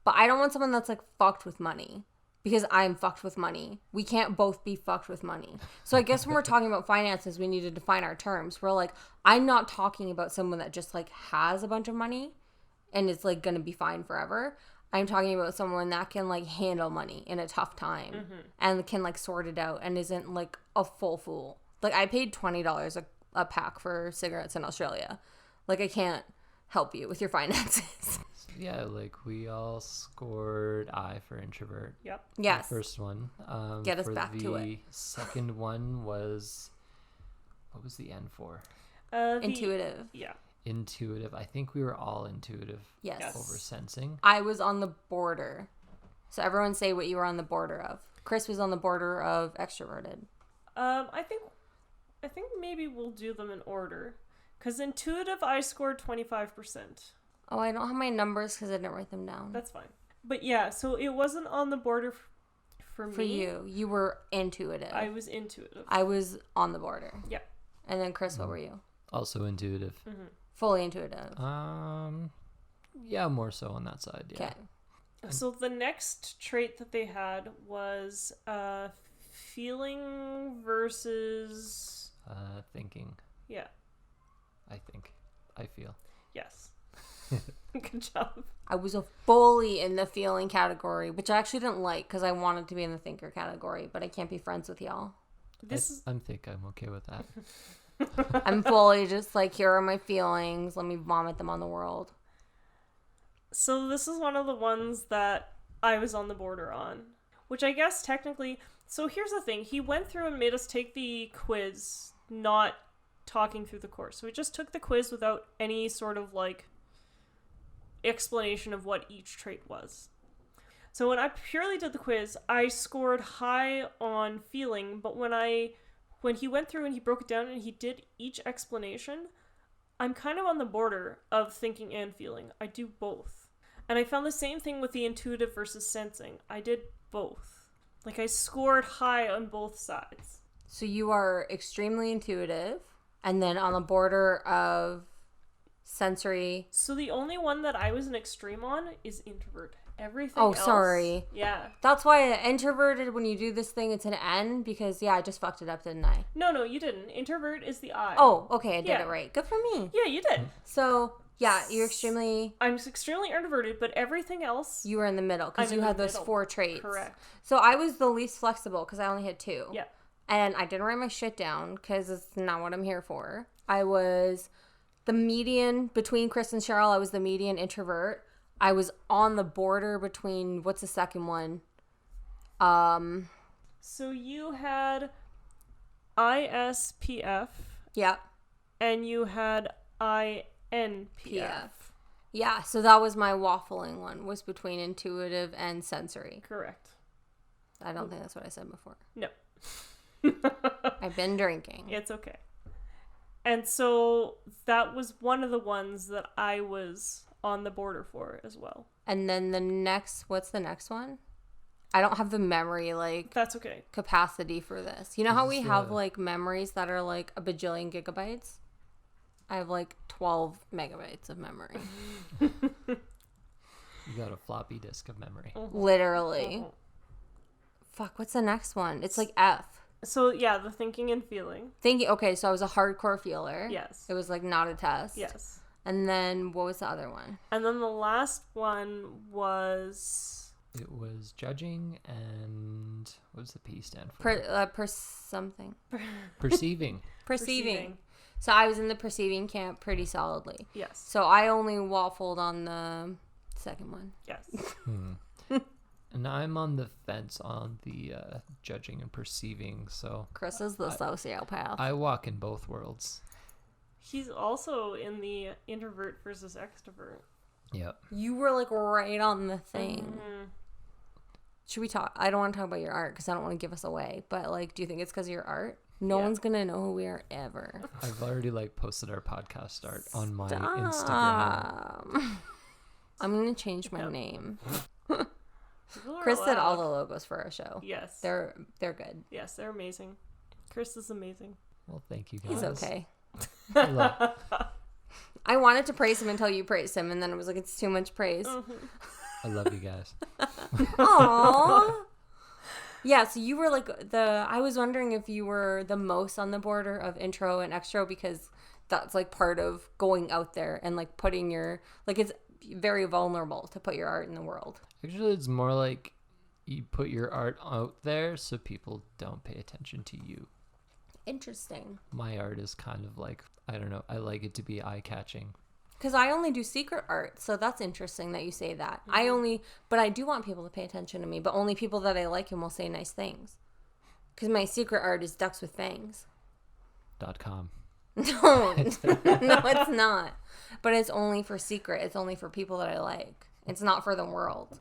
But I don't want someone that's like fucked with money. because I'm fucked with money. We can't both be fucked with money. So I guess when we're talking about finances, we need to define our terms. We're like, I'm not talking about someone that just like has a bunch of money and is like going to be fine forever. I'm talking about someone that can like handle money in a tough time and can like sort it out and isn't like a full fool. Like I paid $20 a pack for cigarettes in Australia. Like I can't help you with your finances.
Yeah, like we all scored I for introvert.
Yep.
Yes.
The first one.
Get us back to it.
The second one was, what was the N for?
Intuitive.
Yeah.
Intuitive. I think we were all intuitive.
Yes.
Over sensing.
I was on the border. So everyone say what you were on the border of. Chris was on the border of extroverted.
I think maybe we'll do them in order. Because intuitive, I scored 25%.
Oh, I don't have my numbers because I didn't write them down.
That's fine. But yeah, so it wasn't on the border for me.
For you. You were intuitive.
I was intuitive.
I was on the border.
Yeah.
And then Chris, what were you?
Also intuitive.
Mm-hmm.
Fully intuitive.
Yeah, more so on that side. Yeah.
Okay.
So the next trait that they had was feeling versus...
Thinking.
Yeah.
I feel.
Yes. Good job.
I was a fully in the feeling category, which I actually didn't like because I wanted to be in the thinker category, but I can't be friends with y'all.
I'm okay with that.
I'm fully just like, here are my feelings. Let me vomit them on the world.
So this is one of the ones that I was on the border on, which I guess technically... So here's the thing. He went through and made us take the quiz, not talking through the course. So we just took the quiz without any sort of like explanation of what each trait was. So when I purely did the quiz, I scored high on feeling, but when he went through and he broke it down and he did each explanation, I'm kind of on the border of thinking and feeling. I do both. And I found the same thing with the intuitive versus sensing. I did both. Like I scored high on both sides.
So you are extremely intuitive and then on the border of sensory.
So the only one that I was an extreme on is introvert. Everything
Oh,
else,
sorry.
Yeah.
That's why introverted, when you do this thing, it's an N because, yeah, I just fucked it up, didn't I?
No, you didn't. Introvert is the I.
Oh, okay, I did
Yeah.
it right. Good for me.
Yeah, you did.
So, yeah, you're extremely...
I'm extremely introverted, but everything else...
You were in the middle because
I'm
you
in
had
the
those
middle.
4 traits.
Correct.
So I was the least flexible because I only had 2.
Yeah.
And I didn't write my shit down because it's not what I'm here for. I was the median between Chris and Sheryl. I was the median introvert. I was on the border between, what's the second one?
So you had ISPF.
Yeah.
And you had INPF.
PF. Yeah, so that was my waffling one, was between intuitive and sensory.
Correct.
I don't think that's what I said before.
No.
I've been drinking.
It's okay. And so that was one of the ones that I was on the border for as well.
And then what's the next one? I don't have the memory, like,
That's okay.
capacity for this. You know how we have, like, memories that are, like, a bajillion gigabytes? I have, like, 12 megabytes of memory.
You got a floppy disk of memory.
Literally. Fuck, what's the next one? It's, like, F.
So, yeah, the thinking and feeling.
Thinking, okay, so I was a hardcore feeler.
Yes.
It was, like, not a test.
Yes.
And then, what was the other one?
And then the last one was...
It was judging and what does the P stand for?
Something.
Perceiving.
Perceiving. So I was in the perceiving camp pretty solidly.
Yes.
So I only waffled on the second one.
Yes.
And I'm on the fence on the judging and perceiving, so...
Chris is the sociopath.
I walk in both worlds.
He's also in the introvert versus extrovert.
Yep.
You were like right on the thing.
Mm-hmm.
Should we talk? I don't want to talk about your art because I don't want to give us away. But like, do you think it's because of your art? No one's going to know who we are ever.
I've already like posted our podcast art on my
Stop.
Instagram.
I'm going to change my name.
People are
Chris did all the
allowed.
logos for our show.
Yes.
They're good.
Yes, they're amazing. Chris is amazing.
Well, thank you guys.
He's okay.
Hello.
I wanted to praise him until you praised him, and then it was like, it's too much praise.
I love you guys.
Aww. Yeah, so you were like I was wondering if you were the most on the border of intro and extro, because that's like part of going out there and like putting your, like, it's very vulnerable to put your art in the world.
Actually, it's more like you put your art out there so people don't pay attention to you.
Interesting.
My art is kind of like, I don't know, I like it to be eye-catching.
Because I only do secret art, so that's interesting that you say that. But I do want people to pay attention to me, but only people that I like and will say nice things. Because my secret art is ducks with fangs.
.com.
No, no, it's not. But it's only for secret. It's only for people that I like. It's not for the world.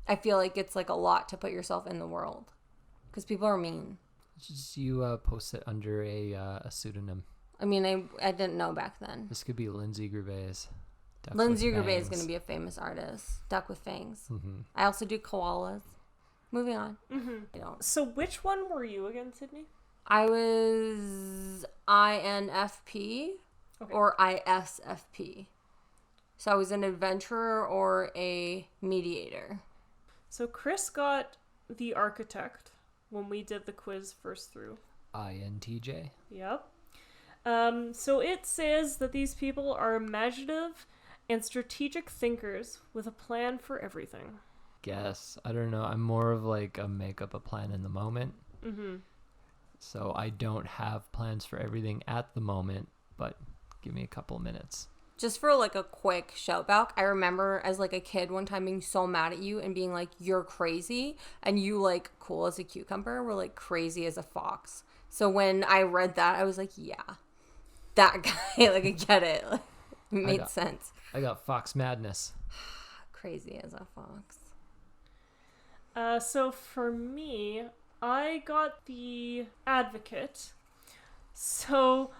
I feel like it's like a lot to put yourself in the world. Because people are mean.
Just you post it under a pseudonym.
I mean, I didn't know back then.
This could be Lindsay Gervais.
Lindsay Gervais is going to be a famous artist. Duck with fangs.
Mm-hmm.
I also do koalas. Moving on.
Mm-hmm.
I don't.
So which one were you again, Sydney?
I was INFP or ISFP. So I was an adventurer or a mediator.
So Chris got the architect when we did the quiz first through.
INTJ.
Yep. So it says that these people are imaginative and strategic thinkers with a plan for everything.
Guess. I don't know. I'm more of like a make up a plan in the moment.
Mm-hmm.
So I don't have plans for everything at the moment, but give me a couple minutes.
Just for like a quick shout back, I remember as like a kid one time being so mad at you and being like, you're crazy. And you, like, cool as a cucumber, were like crazy as a fox. So when I read that, I was like, yeah, that guy, like, I get it. Like, it made sense.
I got fox madness.
Crazy as a fox.
So for me, I got the advocate. So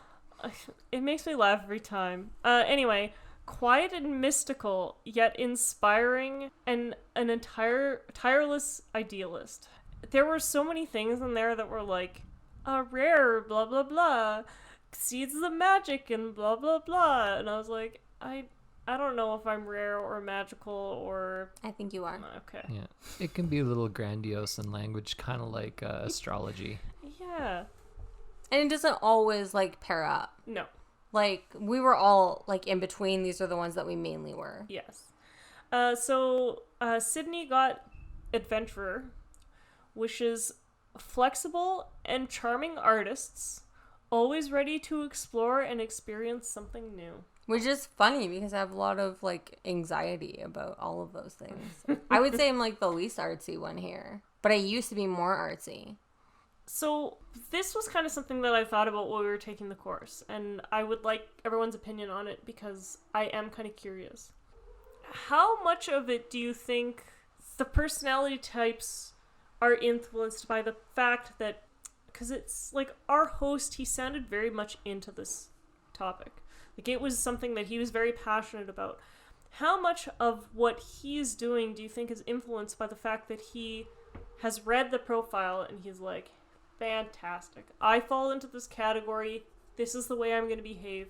it makes me laugh every time. Anyway, quiet and mystical, yet inspiring, and an tireless idealist. There were so many things in there that were like, rare, blah, blah, blah, seeds of magic, and blah, blah, blah. And I was like, I don't know if I'm rare or magical or...
I think you are.
Okay.
Yeah. It can be a little grandiose in language, kind of like astrology.
Yeah.
And it doesn't always, like, pair up.
No.
Like, we were all, like, in between. These are the ones that we mainly were.
Yes. So Sydney got adventurer, which is flexible and charming artists, always ready to explore and experience something new.
Which is funny because I have a lot of, like, anxiety about all of those things. I would say I'm, like, the least artsy one here. But I used to be more artsy.
So this was kind of something that I thought about while we were taking the course. And I would like everyone's opinion on it because I am kind of curious. How much of it do you think the personality types are influenced by the fact that... Because it's, like, our host, he sounded very much into this topic. Like, it was something that he was very passionate about. How much of what he's doing do you think is influenced by the fact that he has read the profile and he's like, fantastic, I fall into this category, this is the way I'm going to behave,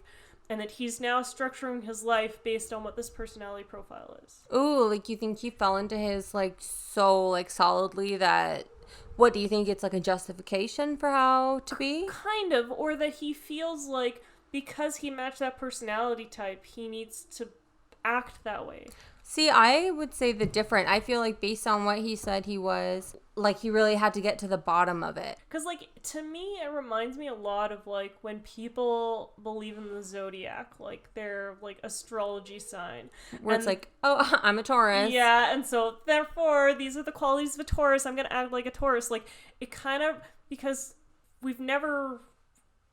and that he's now structuring his life based on what this personality profile is?
Ooh, like, you think he fell into his, like, so, like, solidly that... What, do you think it's, like, a justification for how to be?
Kind of, or that he feels like because he matched that personality type, he needs to act that way.
See, I would say the different. I feel like based on what he said he was, like, he really had to get to the bottom of it.
Because, like, to me, it reminds me a lot of, like, when people believe in the zodiac, like, their, like, astrology sign.
Where it's like, oh, I'm a Taurus.
Yeah, and so, therefore, these are the qualities of a Taurus. I'm going to act like a Taurus. Like, it kind of, because we've never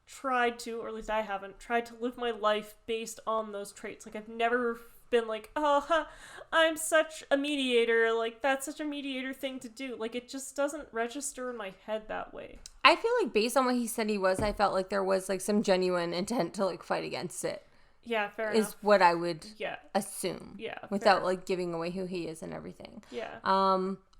tried to, or at least I haven't, tried to live my life based on those traits. Like, I've never been like, oh, I'm such a mediator, like, that's such a mediator thing to do. Like, it just doesn't register in my head that way.
I feel like based on what he said he was, I felt like there was, like, some genuine intent to, like, fight against it.
Yeah, fair enough.
Is what I would
Yeah.
assume.
Yeah.
Without,
fair.
like, giving away who he is and everything.
Yeah.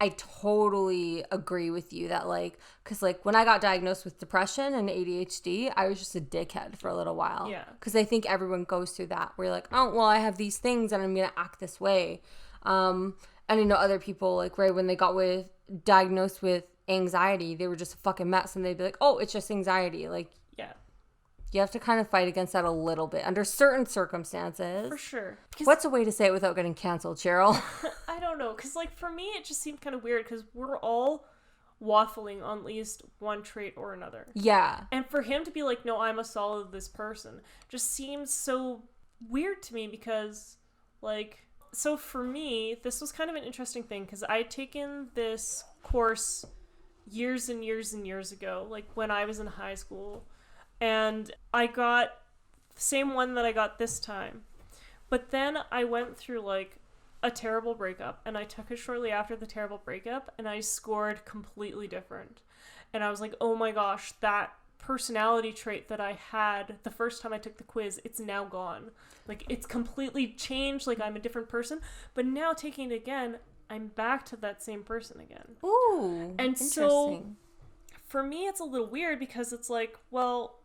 I totally agree with you that, like, because, like, when I got diagnosed with depression and ADHD, I was just a dickhead for a little while.
Yeah.
Because I think everyone goes through that, where you're like, oh, well, I have these things and I'm going to act this way. And I know other people, like, right when they got diagnosed with anxiety. They were just a fucking mess, and they'd be like, oh, it's just anxiety. Like,
Yeah.
you have to kind of fight against that a little bit under certain circumstances.
For sure.
What's a way to say it without getting canceled, Cheryl?
I don't know, because, like, for me, it just seemed kind of weird, because we're all waffling on at least one trait or another.
Yeah.
And for him to be like, no, I'm a solid this person, just seems so weird to me, because, like, so for me, this was kind of an interesting thing, because I had taken this course years and years and years ago, like, when I was in high school, and I got the same one that I got this time. But then I went through, like, a terrible breakup, and I took it shortly after the terrible breakup, and I scored completely different. And I was like, oh my gosh, that personality trait that I had the first time I took the quiz, it's now gone. Like, it's completely changed, like, I'm a different person. But now taking it again, I'm back to that same person again.
Ooh,
and
interesting.
So for me, it's a little weird, because it's like, well,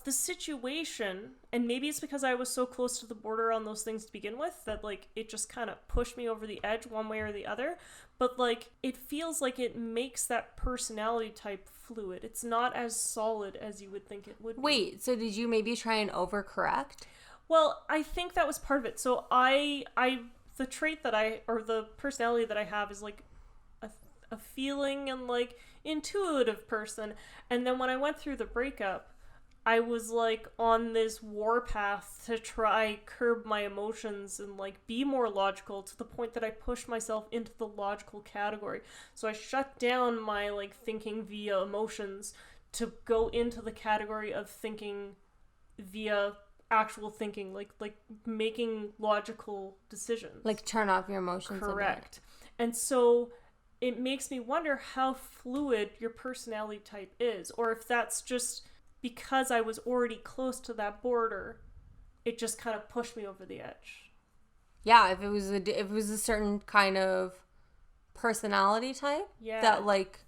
the situation, and maybe it's because I was so close to the border on those things to begin with, that, like, it just kind of pushed me over the edge one way or the other. But, like, it feels like it makes that personality type fluid. It's not as solid as you would think it would be.
Wait, so did you maybe try and overcorrect?
Well, I think that was part of it. So the trait that or the personality that I have is, like, a feeling and, like, intuitive person. And then when I went through the breakup, I was, like, on this warpath to try curb my emotions and, like, be more logical, to the point that I pushed myself into the logical category. So I shut down my, like, thinking via emotions to go into the category of thinking via actual thinking, like making logical decisions.
Like, turn off your emotions.
Correct. And so it makes me wonder how fluid your personality type is, or if that's just because I was already close to that border, it just kind of pushed me over the edge.
Yeah, if it was a certain kind of personality type,
Yeah,
that, like,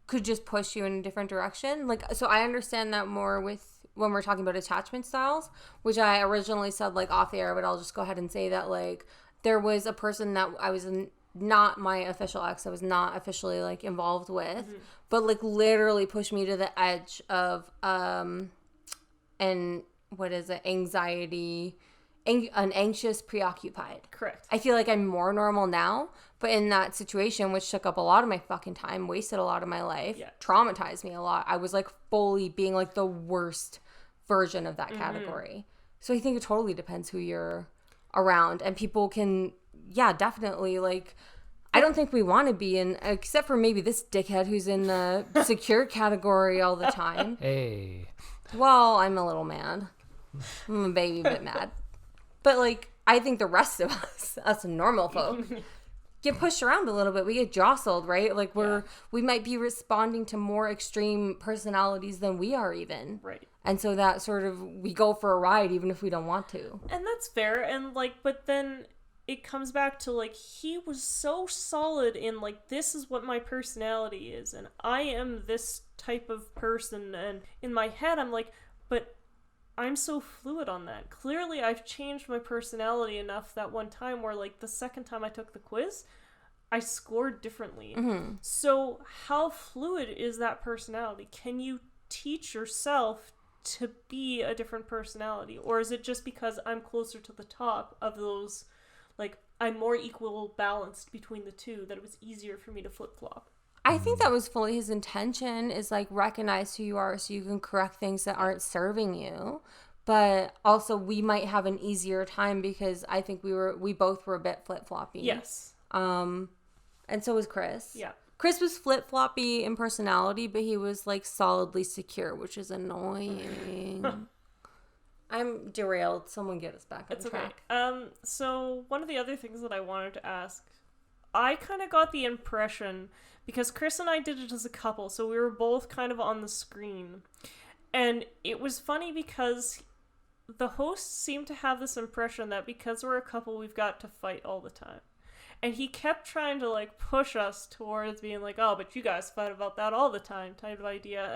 could just push you in a different direction. Like, so I understand that more with when we're talking about attachment styles, which I originally said, like, off the air, but I'll just go ahead and say that, like, there was a person that I was not my official ex, I was not officially, like, involved with, but, like, literally pushed me to the edge of and what is it, anxiety, an anxious preoccupied.
correct.
I feel like I'm more normal now, but in that situation, which took up a lot of my fucking time, wasted a lot of my life, traumatized me a lot, I was, like, fully being, like, the worst version of that category. So I think it totally depends who you're around, and people can, yeah, definitely, like, I don't think we want to be in, except for maybe this dickhead who's in the secure category all the time.
Hey.
Well, I'm a little mad. I'm a baby bit mad. But, like, I think the rest of us normal folk, get pushed around a little bit. We get jostled, right? Like, we might be responding to more extreme personalities than we are even.
Right.
And so that sort of, we go for a ride even if we don't want to.
And that's fair. And, like, but then it comes back to, like, he was so solid in, like, this is what my personality is, and I am this type of person. And in my head, I'm like, but I'm so fluid on that. Clearly, I've changed my personality enough that one time where, like, the second time I took the quiz, I scored differently.
Mm-hmm.
So how fluid is that personality? Can you teach yourself to be a different personality? Or is it just because I'm closer to the top of those, like, I'm more equal balanced between the two, that it was easier for me to flip-flop?
I think that was fully his intention, is, like, recognize who you are so you can correct things that aren't serving you. But also, we might have an easier time because I think we both were a bit flip-floppy.
Yes.
And so was Chris.
Yeah.
Chris was flip-floppy in personality, but he was, like, solidly secure, which is annoying. I'm derailed. Someone get us back on track.
Okay. So one of the other things that I wanted to ask, I kind of got the impression, because Chris and I did it as a couple, so we were both kind of on the screen. And it was funny because the hosts seemed to have this impression that because we're a couple, we've got to fight all the time. And he kept trying to, like, push us towards being like, oh, but you guys fight about that all the time type of idea.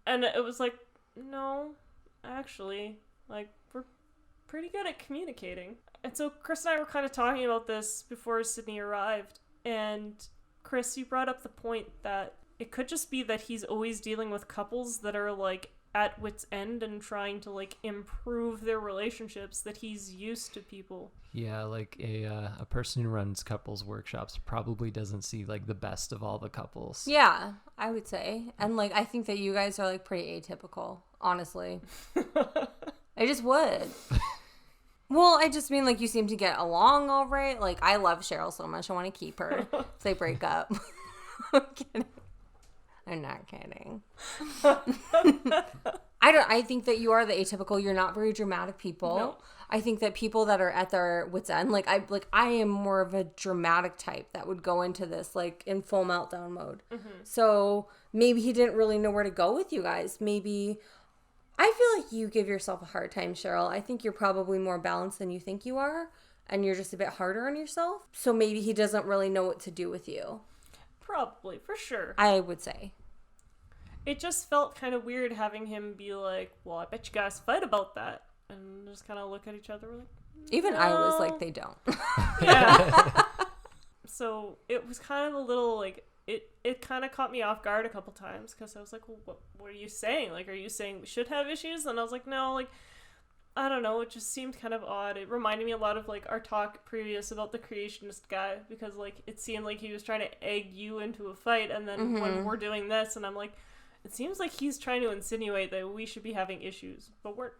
And it was like, no, actually, like, we're pretty good at communicating. And so Chris and I were kind of talking about this before Sydney arrived. And Chris, you brought up the point that it could just be that he's always dealing with couples that are like at wit's end and trying to like improve their relationships, that he's used to people.
Yeah, like a person who runs couples workshops probably doesn't see like the best of all the couples.
Yeah, I would say. And like I think that you guys are like pretty atypical, honestly. I just would. Well, I just mean like you seem to get along all right. Like I love Sheryl so much, I want to keep her if they break up. I'm kidding. I'm not kidding. I think that you are the atypical. You're not very dramatic people.
No.
I think that people that are at their wits' end, I am more of a dramatic type that would go into this like in full meltdown mode. Mm-hmm. So maybe he didn't really know where to go with you guys. Maybe I feel like you give yourself a hard time, Sheryl. I think you're probably more balanced than you think you are, and you're just a bit harder on yourself. So maybe he doesn't really know what to do with you.
Probably, for sure.
I would say.
It just felt kind of weird having him be like, well, I bet you guys fight about that. And just kind of look at each other like,
even I was like, they don't.
Yeah. So it was kind of a little like, it kind of caught me off guard a couple times because I was like, well, what are you saying? Like, are you saying we should have issues? And I was like, no, like, I don't know. It just seemed kind of odd. It reminded me a lot of like our talk previous about the creationist guy because like it seemed like he was trying to egg you into a fight. And then when we're doing this and I'm like, it seems like he's trying to insinuate that we should be having issues, but we're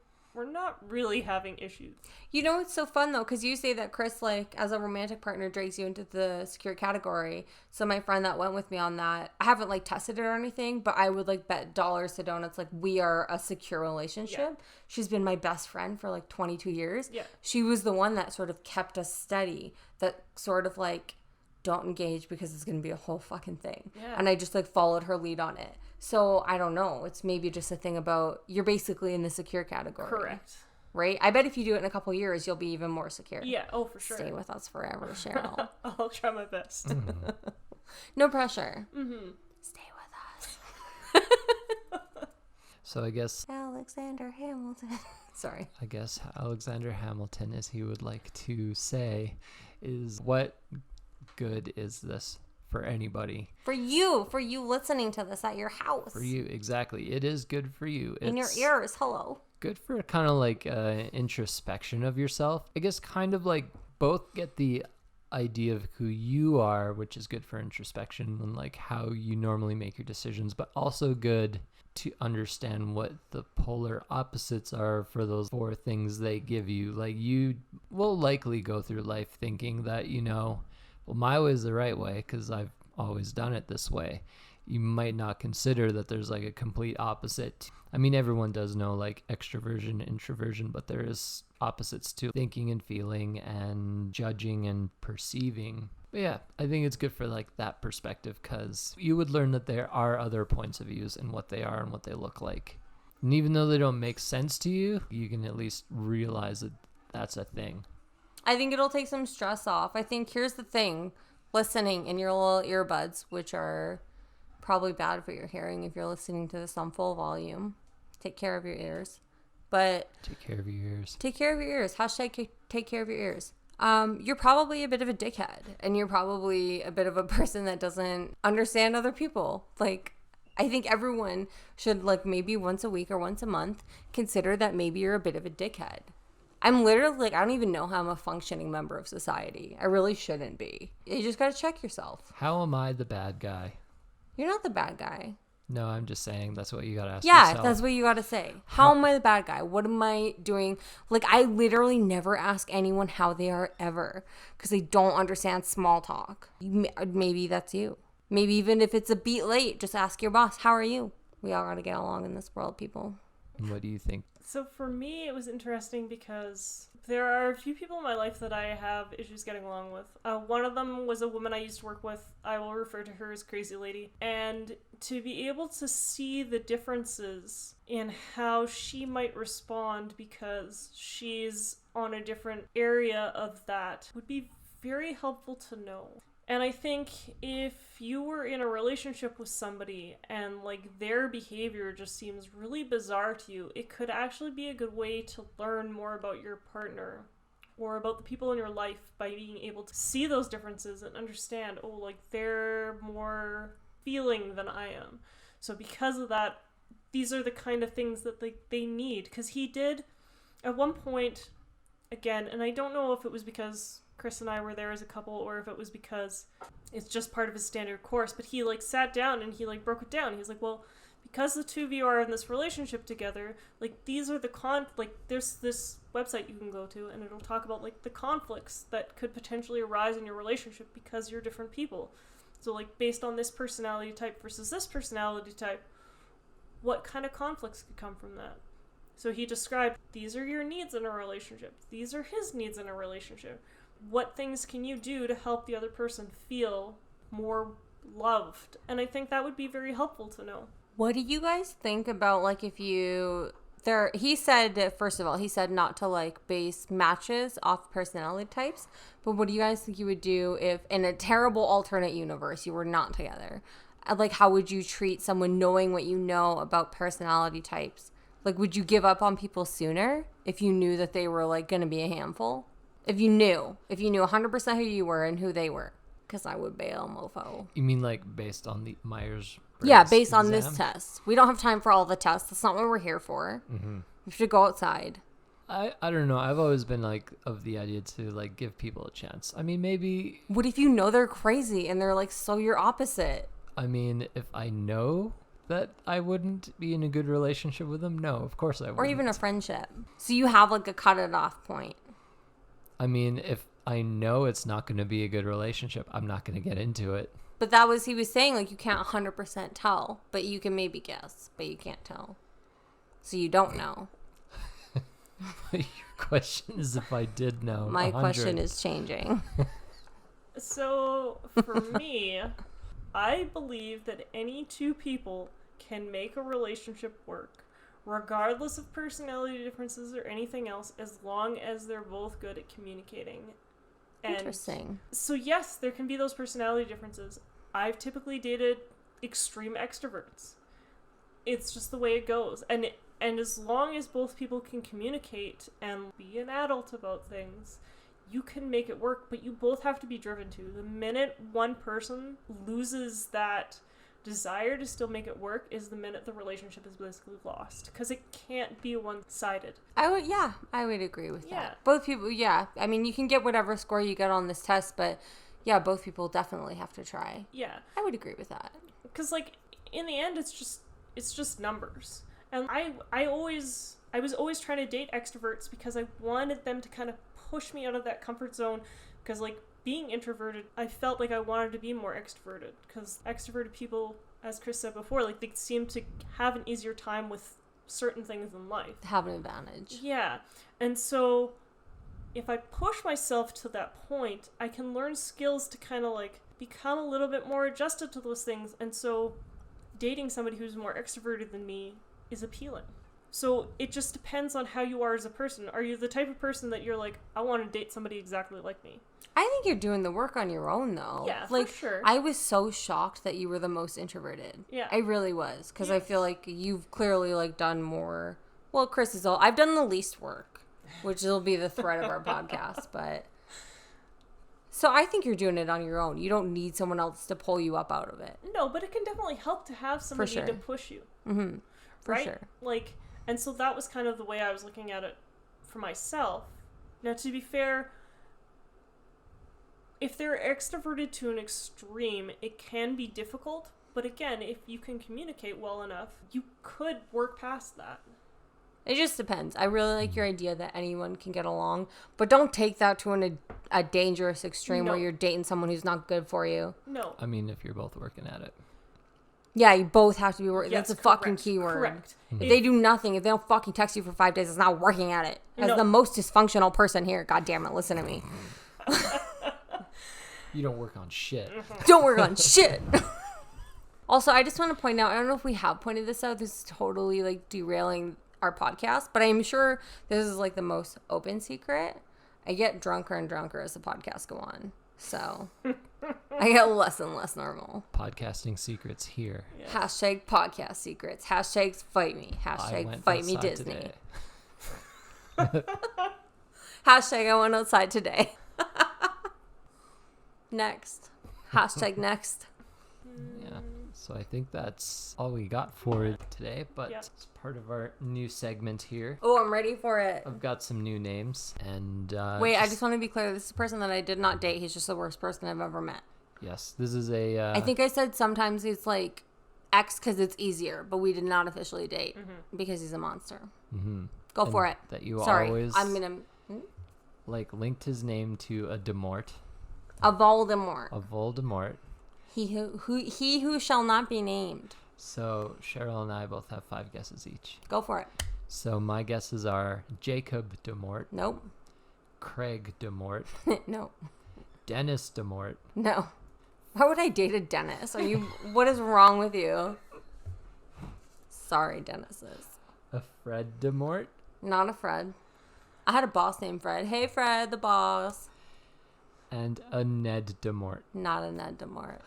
not really having issues.
You know, it's so fun though, because you say that Chris, like, as a romantic partner, drags you into the secure category. So my friend that went with me on that, I haven't like tested it or anything, but I would like bet dollars to donuts, like, we are a secure relationship. Yeah. She's been my best friend for like 22 years.
Yeah. She
was the one that sort of kept us steady, that sort of like, don't engage because it's going to be a whole fucking thing. Yeah. And I just like followed her lead on it. So I don't know. It's maybe just a thing about you're basically in the secure category.
Correct.
Right? I bet if you do it in a couple years, you'll be even more secure.
Yeah. Oh, for sure.
Stay with us forever, Sheryl.
I'll try my best.
No pressure.
Mm-hmm.
Stay with us.
So I guess
Alexander Hamilton. Sorry.
I guess Alexander Hamilton, as he would like to say, is what good is this for anybody?
For you listening to this at your house.
For you, exactly. It is good for you.
In your ears, hello.
Good for kind of like introspection of yourself. I guess kind of like both get the idea of who you are, which is good for introspection and like how you normally make your decisions, but also good to understand what the polar opposites are for those four things they give you. Like you will likely go through life thinking that, you know, well, my way is the right way because I've always done it this way. You might not consider that there's like a complete opposite. I mean, everyone does know like extroversion, introversion, but there is opposites to thinking and feeling and judging and perceiving. But yeah, I think it's good for like that perspective because you would learn that there are other points of views and what they are and what they look like. And even though they don't make sense to you, you can at least realize that that's a thing.
I think it'll take some stress off. I think here's the thing. Listening in your little earbuds, which are probably bad for your hearing if you're listening to this on full volume. Take care of your ears. But
take care of your ears.
Take care of your ears. Hashtag take care of your ears. You're probably a bit of a dickhead. And you're probably a bit of a person that doesn't understand other people. Like, I think everyone should, like, maybe once a week or once a month, consider that maybe you're a bit of a dickhead. I'm literally, like, I don't even know how I'm a functioning member of society. I really shouldn't be. You just gotta check yourself.
How am I the bad guy?
You're not the bad guy.
No, I'm just saying that's what you gotta ask
yourself.
yourself.
Yeah, that's what you gotta say. How am I the bad guy? What am I doing? Like, I literally never ask anyone how they are ever because they don't understand small talk. Maybe that's you. Maybe even if it's a beat late, just ask your boss, how are you? We all gotta get along in this world, people.
What do you think?
So for me, it was interesting because there are a few people in my life that I have issues getting along with. One of them was a woman I used to work with. I will refer to her as Crazy Lady. And to be able to see the differences in how she might respond because she's on a different area of that would be very helpful to know. And I think if you were in a relationship with somebody and like their behavior just seems really bizarre to you, it could actually be a good way to learn more about your partner or about the people in your life by being able to see those differences and understand, oh, like they're more feeling than I am. So because of that, these are the kind of things that they need. Because he did, at one point, again, and I don't know if it was because Chris and I were there as a couple or if it was because it's just part of his standard course, but he like sat down and he like broke it down. He's like, well, because the two of you are in this relationship together, like these are the there's this website you can go to and it'll talk about like the conflicts that could potentially arise in your relationship because you're different people. So like based on this personality type versus this personality type, what kind of conflicts could come from that? So he described, these are your needs in a relationship. These are his needs in a relationship. What things can you do to help the other person feel more loved? And I think that would be very helpful to know.
What do you guys think about, like, if you... He said, first of all, he said not to, like, base matches off personality types. But what do you guys think you would do if, in a terrible alternate universe, you were not together? Like, how would you treat someone knowing what you know about personality types? Like, would you give up on people sooner if you knew that they were, like, going to be a handful? If you knew 100% who you were and who they were. Because I would bail, mofo.
You mean, like, based on the Myers-Briggs
Yeah, based on
exam?
this test. We don't have time for all the tests. That's not what we're here for.
Mm-hmm.
We should go outside.
I don't know. I've always been, like, of the idea to, like, give people a chance. I mean, maybe...
What if you know they're crazy and they're, like, so your opposite?
I mean, if I know that I wouldn't be in a good relationship with them, no, of course I wouldn't.
Or even a friendship. So you have, like, a cut it off point.
I mean, if I know it's not going to be a good relationship, I'm not going to get into it.
But he was saying, like, you can't 100% tell, but you can maybe guess, but you can't tell. So you don't know.
Your question is if I did know.
My
100.
question is changing.
So, for me, I believe that any two people can make a relationship work, regardless of personality differences or anything else, as long as they're both good at communicating. And
Interesting.
so yes, there can be those personality differences. I've typically dated extreme extroverts. It's just the way it goes. And as long as both people can communicate and be an adult about things, you can make it work, but you both have to be driven to. The minute one person loses that desire to still make it work is the minute the relationship is basically lost, because it can't be one-sided.
I would agree with
Yeah.
that. Both people, yeah. I mean, you can get whatever score you get on this test, but yeah, both people definitely have to try.
Yeah.
I would agree with that.
Because, like, in the end, it's just numbers. And I was always trying to date extroverts because I wanted them to kind of push me out of that comfort zone, because, like, being introverted, I felt like I wanted to be more extroverted, because extroverted people, as Chris said before, like, they seem to have an easier time with certain things in life.
Have an advantage.
Yeah. And so if I push myself to that point, I can learn skills to kind of, like, become a little bit more adjusted to those things. And so dating somebody who's more extroverted than me is appealing. So it just depends on how you are as a person. Are you the type of person that you're like, I want to date somebody exactly like me?
I think you're doing the work on your own, though.
Yeah,
like,
for sure.
I was so shocked that you were the most introverted.
Yeah.
I really was, because I
Yes.
feel like you've clearly, like, done more. Well, Chris is all. I've done the least work, which will be the thread of our podcast, but. So I think you're doing it on your own. You don't need someone else to pull you up out of it.
No, but it can definitely help to have somebody
sure.
to push you.
Mm-hmm. For
right?
sure.
Like, and so that was kind of the way I was looking at it for myself. Now, to be fair, if they're extroverted to an extreme, it can be difficult. But again, if you can communicate well enough, you could work past that.
It just depends. I really like your idea that anyone can get along, but don't take that to a dangerous extreme
No.
where you're dating someone who's not good for you.
No.
I mean, if you're both working at it.
Yeah, you both have to be working.
Yes,
That's a fucking
correct,
key word.
correct.
If they do nothing, if they don't fucking text you for 5 days, it's not working at it. As
No.
the most dysfunctional person here, God damn it, listen to me.
You don't work on shit.
Don't work on shit. Also, I just want to point out, I don't know if we have pointed this out. This is totally, like, derailing our podcast, but I'm sure this is, like, the most open secret. I get drunker and drunker as the podcasts go on. So I get less and less normal.
Podcasting secrets here.
Yes.
Hashtag podcast secrets. Hashtag fight me.
I
Hashtag
went
fight me
outside
Disney.
today.
Hashtag I went outside today. Next. Hashtag next.
Yeah. So I think that's all we got for today, but
Yeah.
it's part of our new segment here.
Oh, I'm ready for it.
I've got some new names, and
Wait, I just want to be clear. This is a person that I did not date. He's just the worst person I've ever met.
yes, this is a.
I think I said sometimes it's like X because it's easier, but we did not officially date because he's a monster. Go for it.
that you
Sorry,
always
I'm gonna
like linked his name to a demort,
a Voldemort.
a Voldemort.
He who shall not be named.
So Cheryl and I both have 5 guesses each.
Go for it.
So my guesses are Jacob Demort,
Nope.
Craig Demort,
No.
Dennis Demort,
No. Why would I date a Dennis? Are you? What is wrong with you? Sorry, Dennises.
a Fred Demort,
Not a Fred. I had a boss named Fred. Hey, Fred, the boss.
and a Ned Demort.
Not a Ned Demort.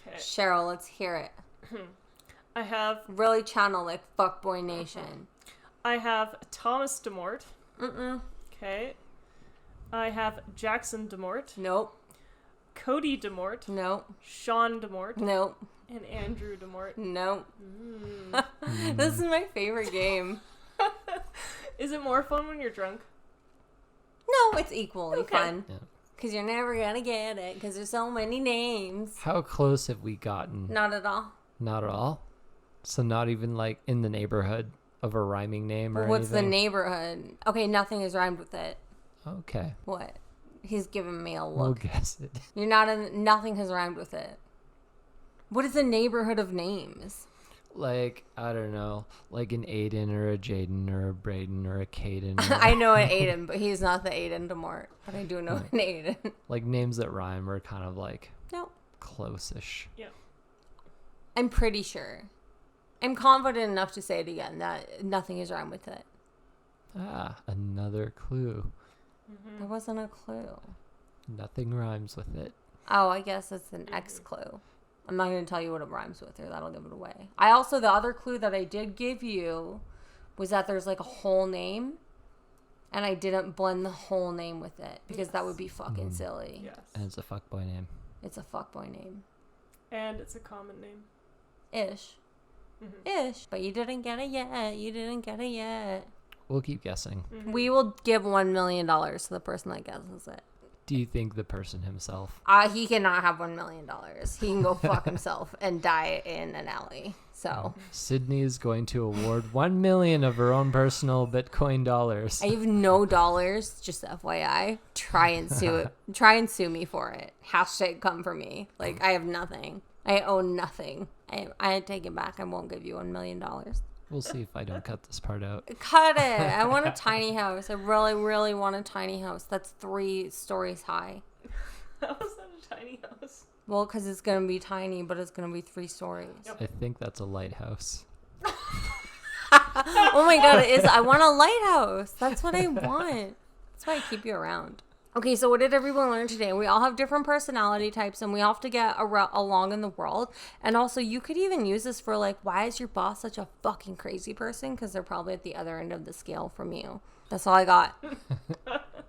Okay.
Cheryl, let's hear it.
I have
Really channel like Fuckboy Nation.
Thomas Demort.
Mm-mm.
Okay. I have Jackson Demort,
Nope.
Cody Demort,
Nope.
Sean Demort,
Nope.
and Andrew Demort.
Nope. This is my favorite game.
Is it more fun when you're drunk?
No, it's equally
Okay.
fun.
Yeah.
Because you're never going to get it. Because there's so many names.
How close have we gotten?
Not at all.
Not at all. So not even like in the neighborhood of a rhyming name or
What's the
anything?
neighborhood? Okay, nothing is rhymed with it.
Okay,
What? He's giving me a
we'll
look.
guess it.
You're not in. Nothing has rhymed with it. What is the neighborhood of names?
Like, I don't know, like an Aiden or a Jaden or a Braden or a Caden. Or
I know an Aiden, but he's not the Aiden Demort. But I do know an Aiden.
like names that rhyme are kind of like
No,
close-ish.
Yeah.
I'm pretty sure. I'm confident enough to say it again that nothing is rhymed with it.
Ah, another clue.
There wasn't a clue.
Nothing rhymes with it.
Oh, I guess it's an X clue. I'm not going to tell you what it rhymes with, or that'll give it away. I also, the other clue that I did give you was that there's like a whole name, and I didn't blend the whole name with it because that would be fucking silly.
Yes.
And it's a fuckboy name.
It's a fuckboy name.
And it's a common name.
Ish. Ish. But you didn't get it yet. You didn't get it yet.
We'll keep guessing.
We will give $1 million to the person that guesses it.
Do you think the person himself?
He cannot have $1 million. He can go fuck himself and die in an alley. So
Sydney is going to award 1 million of her own personal Bitcoin dollars.
I have no dollars, just FYI. Try and sue me for it. Hashtag come for me. Like, I have nothing. I own nothing. I take it back. I won't give you $1 million.
We'll see if I don't cut this part out.
Cut it. I want a tiny house. I really, really want a tiny house. That's 3 stories high.
How is that a tiny house?
Well, because it's going to be tiny, but it's going to be 3 stories.
I think that's a lighthouse.
Oh my god, it is. I want a lighthouse. That's what I want. That's why I keep you around. Okay, so what did everyone learn today? We all have different personality types, and we all have to get along in the world. And also, you could even use this for like, why is your boss such a fucking crazy person? Because they're probably at the other end of the scale from you. That's all I got.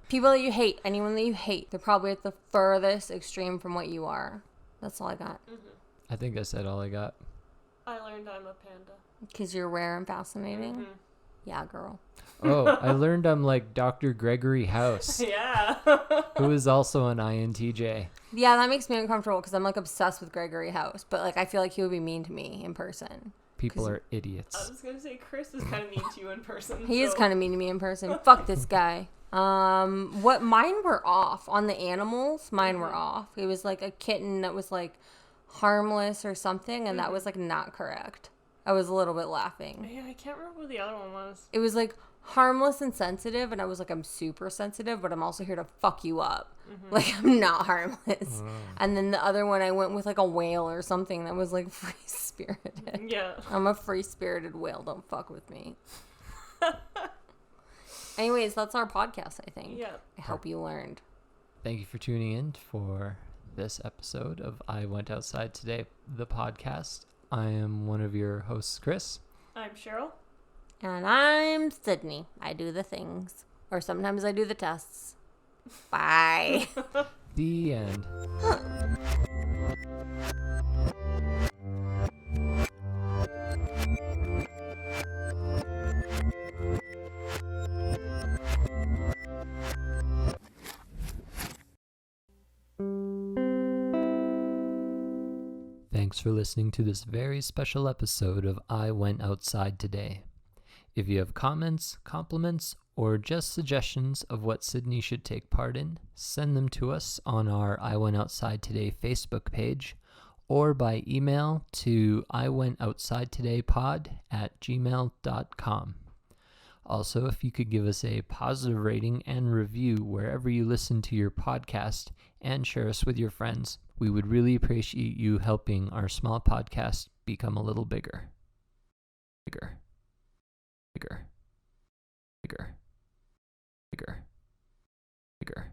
People that you hate, anyone that you hate, they're probably at the furthest extreme from what you are. That's all I got.
I think I said all I got.
I learned I'm a panda.
Because you're rare and fascinating. Yeah, girl.
Oh, I learned I'm like Dr. Gregory House,
Yeah.
who is also an INTJ.
Yeah, that makes me uncomfortable because I'm like obsessed with Gregory House, but like I feel like he would be mean to me in person.
People are
I
idiots.
was going to say Chris is kind of mean to you in person.
He is kind of mean to me in person. Fuck this guy. What mine were off on the animals. Mine were off. It was like a kitten that was like harmless or something, and that was like not correct. I was a little bit laughing.
Yeah, I can't remember what the other one was.
It was like harmless and sensitive, and I was like, I'm super sensitive, but I'm also here to fuck you up. Like, I'm not harmless. And then the other one, I went with like a whale or something that was like free spirited.
Yeah.
I'm a free spirited whale. Don't fuck with me. Anyways, that's our podcast, I think.
Yeah.
I hope you learned.
Thank you for tuning in for this episode of I Went Outside Today, the podcast. I am one of your hosts, Chris.
I'm Cheryl.
And I'm Sydney. I do the things. Or sometimes I do the tests. Bye.
The end. Thanks for listening to this very special episode of I Went Outside Today. If you have comments, compliments, or just suggestions of what Sydney should take part in, send them to us on our I Went Outside Today Facebook page or by email to iwentoutsidetodaypod@gmail.com. Also, if you could give us a positive rating and review wherever you listen to your podcast and share us with your friends, we would really appreciate you helping our small podcast become a little bigger. Bigger. Bigger. Bigger. Bigger. Bigger.